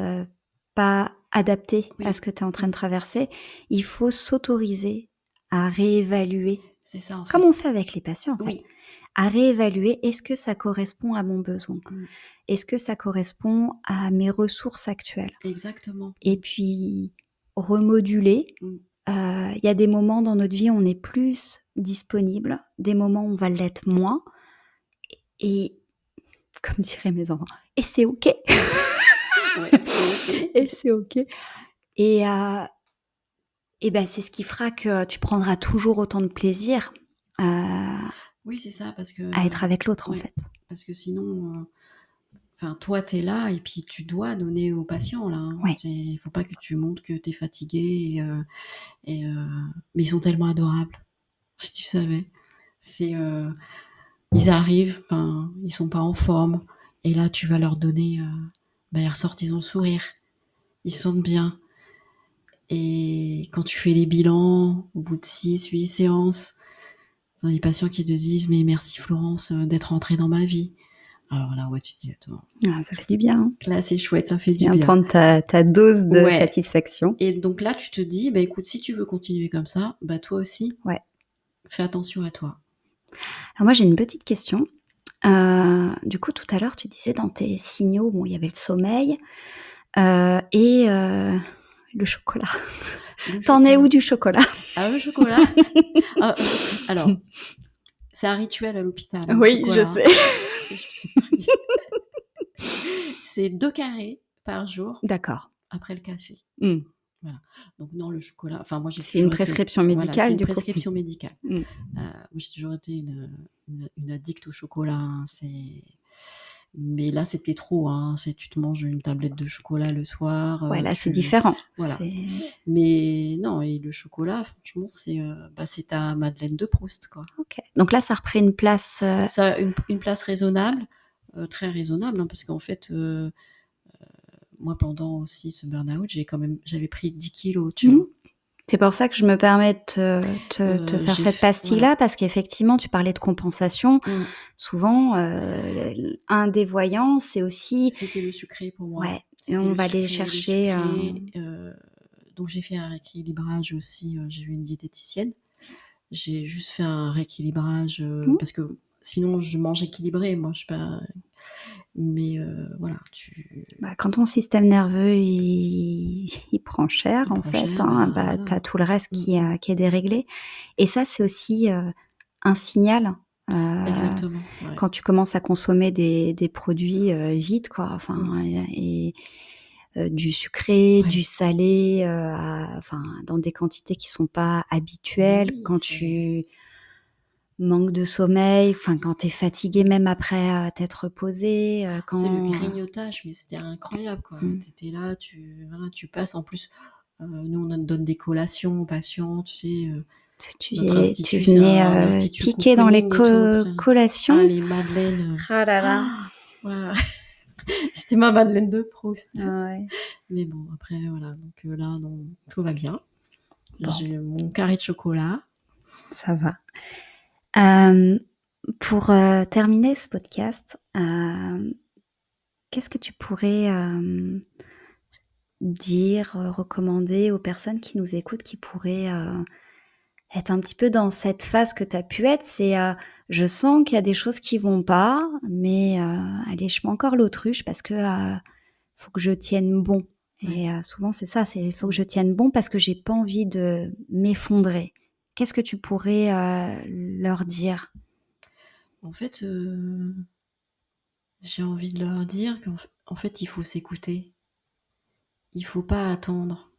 pas adaptée à ce Oui. que tu es en train Mmh. de traverser. Il faut s'autoriser à réévaluer, C'est ça en comme fait. on fait avec les patients, en fait. Oui. À réévaluer, est-ce que ça correspond à mon besoin? Mmh. Est-ce que ça correspond à mes ressources actuelles? Exactement. Et Mmh. puis remoduler. Mmh. Il y a des moments dans notre vie où on est plus disponible, des moments où on va l'être moins et comme diraient mes enfants: «Et c'est OK!» Ouais, c'est OK. Et c'est OK et ben, c'est ce qui fera que tu prendras toujours autant de plaisir, Oui, c'est ça parce que à être avec l'autre, en ouais, fait. parce que sinon, enfin toi tu es là et puis tu dois donner aux patients là, hein. Ouais. C'est il faut pas que tu montres que tu es fatiguée et mais ils sont tellement adorables, si tu savais. C'est, ils arrivent, enfin, ils sont pas en forme et là tu vas leur donner, bah, ils ressortent, ils ont le sourire, ils se sentent bien et quand tu fais les bilans au bout de 6-8 séances, tu as des patients qui te disent: «Mais merci Florence, d'être rentrée dans ma vie». Alors là, ouais, tu te dis: «Attends, Ah, ça fait du bien, hein. là c'est chouette, ça fait Tu du viens bien». prendre ta dose de Ouais satisfaction. et donc là tu te dis: «Bah, écoute, si tu veux continuer comme ça, bah, toi aussi, Ouais. fais attention à toi». Alors moi, j'ai une petite question. Du coup, tout à l'heure, tu disais dans tes signaux, bon, il y avait le sommeil, et le chocolat. Le Tu en es où chocolat. du chocolat? Ah, le chocolat, ah, alors, c'est un rituel à l'hôpital, hein, le Oui, je chocolat, sais. hein. C'est je te prie. C'est 2 carrés par jour D'accord. après le café. Mmh. Voilà. Donc non, le chocolat enfin moi j'ai C'est une toujours été prescription voilà, c'est médicale, une du coup? prescription médicale. Mmh. Moi j'ai toujours été une addict au chocolat, hein, c'est mais là c'était trop, hein, c'est tu te manges une tablette de chocolat le soir, Ouais, là, c'est tu différent. voilà. C'est Mais non et le chocolat franchement c'est, bah, c'est ta Madeleine de Proust, quoi. OK. Donc là, ça a repris une place, Ça a une place raisonnable, très raisonnable, hein, parce qu'en fait, moi pendant aussi ce burn-out, j'avais pris 10 kilogrammes, tu mmh. vois? C'est pour ça que je me permets de te faire J'ai cette f voilà. pastille-là, parce qu'effectivement, tu parlais de compensation. Mmh. Souvent, un des voyants, c'est aussi C'était le sucré pour moi. ouais, et C'était on va aller le chercher, sucré, donc j'ai fait un rééquilibrage aussi, j'ai vu une diététicienne. J'ai juste fait un rééquilibrage, mmh, parce que sinon je mange équilibré, moi je suis pas mais voilà, tu bah, quand ton système nerveux, il prend cher, il en prend fait, cher, hein, bah, bah, tu voilà. as tout le reste Mmh. qui est déréglé et ça, c'est aussi, un signal, Exactement, ouais. quand tu commences à consommer des produits, vite quoi, Mmh. enfin et du sucré, du Ouais. salé, enfin dans des quantités qui sont pas Mais habituelles, oui, quand c'est tu manques de sommeil, enfin quand tu es fatigué même après, t'être reposé, c'est le quand, grignotage, mais c'était incroyable, quoi. mmh, Tu étais là, tu passes en plus, nous on donne des collations aux patients, tu sais, notre tu institut, c'est venais, un institut piquer dans les cocooning et tout, putain. Ah collations. les madeleines, Ah là là. waouh, c'était ma madeleine de Proust. Ouais, Mais bon, après voilà, donc là non, tout va bien. bon, J'ai mon carré de chocolat. ça va. Hem, pour, terminer ce podcast, qu'est-ce que tu pourrais, dire, recommander aux personnes qui nous écoutent, qui pourraient, être un petit peu dans cette phase que tu as pu être? C'est, «Je sens qu'il y a des choses qui vont pas, mais allez, je mets encore l'autruche parce que, faut que je tienne bon». Ouais. Et souvent c'est ça, c'est: «Il faut que Mmh. je tienne bon parce que j'ai pas envie de m'effondrer». Qu'est-ce que tu pourrais, leur dire? En fait, j'ai envie de leur dire qu'en fait, il faut s'écouter. Il faut pas attendre.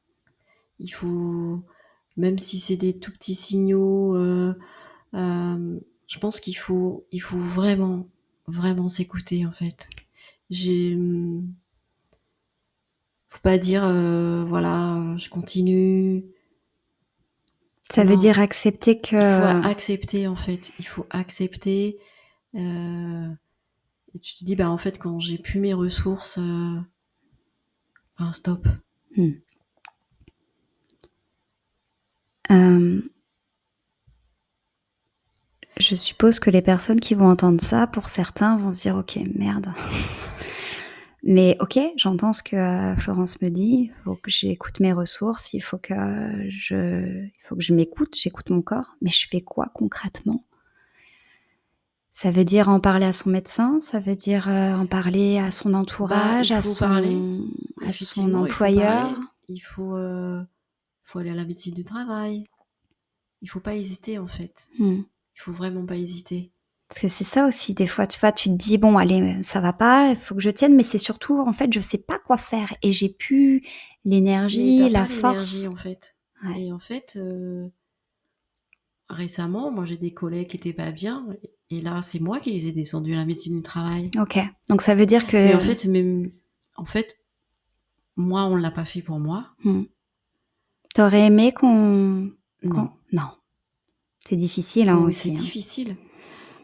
Il faut même si c'est des tout petits signaux, je pense qu'il faut vraiment, vraiment s'écouter, en fait. J'ai, faut pas dire, voilà, je continue. Ça veut Non, dire accepter il faut que accepter, en fait. Il faut accepter, heu et tu te dis: «Bah, en fait, quand j'ai plus mes ressources, ben, stop». mmh, hem, je suppose que les personnes qui vont entendre ça, pour certains, vont se dire: «OK, merde». Mais OK, j'entends ce que, Florence me dit. Il faut que j'écoute mes ressources, il faut que je m'écoute, j'écoute mon corps. Mais je fais quoi concrètement? Ça veut dire en parler à son médecin? Ça veut dire, en parler à son Bah, il entourage, à faut parler. son Effectivement, il faut employeur? parler. Il faut aller à la médecine du travail. Il faut pas hésiter, en fait. Mmh. Il faut vraiment pas hésiter. Parce que c'est ça aussi des fois, tu vois, tu te dis: «Bon allez, ça va pas, il faut que je tienne», mais c'est surtout en fait, je sais pas quoi faire et j'ai plus Mais l'énergie, tu la pas l'énergie, force. en fait. Ouais, Et en fait, récemment, moi, j'ai des collègues qui étaient pas bien et là, c'est moi qui les ai descendus à la médecine du travail. OK. Donc ça veut dire Mais que en fait, moi, on l'a pas fait pour moi. mmh, tu aurais aimé qu'on Non. non, c'est difficile, hein, Oui, c'est aussi, hein. difficile.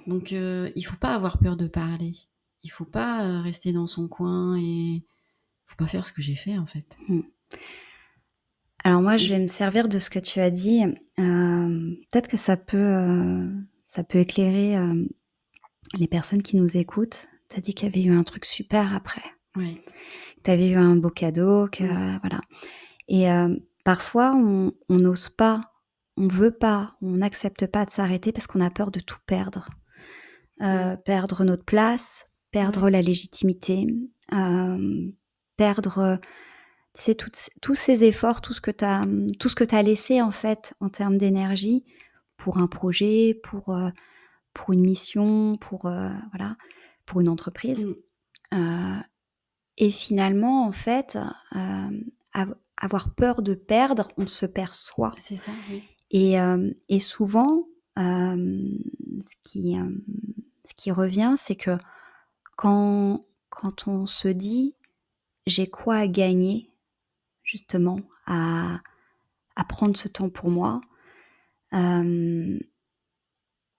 Donc il faut pas avoir peur de parler. Il faut pas, rester dans son coin et faut pas faire ce que j'ai fait, en fait. Mmh. Alors moi, je vais Et me servir de ce que tu as dit, peut-être que ça peut éclairer, les personnes qui nous écoutent. Tu as dit qu'il y avait eu un truc super après. ouais. Tu avais eu un beau cadeau, que Mmh. voilà. Et parfois on n'ose pas, on veut pas, on n'accepte pas de s'arrêter parce qu'on a peur de tout perdre. Mmh. Perdre notre place, perdre Ouais. la légitimité, hem, perdre, tu sais tous ces efforts, tout ce que tu as laissé en fait en termes d'énergie pour un projet, pour une mission, voilà, pour une entreprise. Mmh. Heu et finalement en fait, avoir peur de perdre, on se perd soi. C'est ça, oui. Et souvent, hem, ce qui, hem, ce qui revient, c'est que quand on se dit: «J'ai quoi à gagner?» justement à prendre ce temps pour moi, hem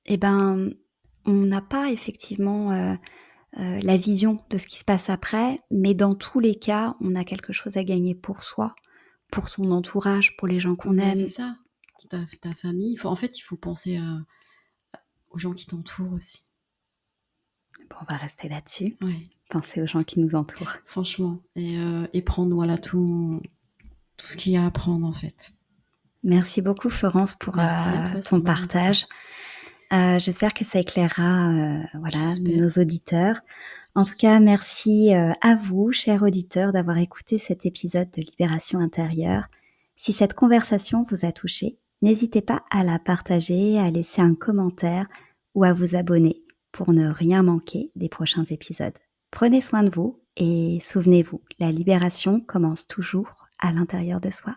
et ben, on n'a pas effectivement, la vision de ce qui se passe après, mais dans tous les cas, on a quelque chose à gagner pour soi, pour son entourage, pour les gens qu'on Mais c'est aime. ça, ta famille, il faut penser aux gens qui t'entourent aussi. Bon, on va rester là-dessus, Ouais, penser aux gens qui nous entourent. franchement et prendre, voilà, tout ce qu'il y a à prendre, en fait. Merci beaucoup Florence pour, Merci à toi, ton Sandrine. partage. J'espère que ça éclairera, voilà, J'espère. nos auditeurs. En tout J cas, merci, à vous, chers auditeurs, d'avoir écouté cet épisode de Libération intérieure. Si cette conversation vous a touché, n'hésitez pas à la partager, à laisser un commentaire ou à vous abonner pour ne rien manquer des prochains épisodes. Prenez soin de vous et souvenez-vous, la libération commence toujours à l'intérieur de soi.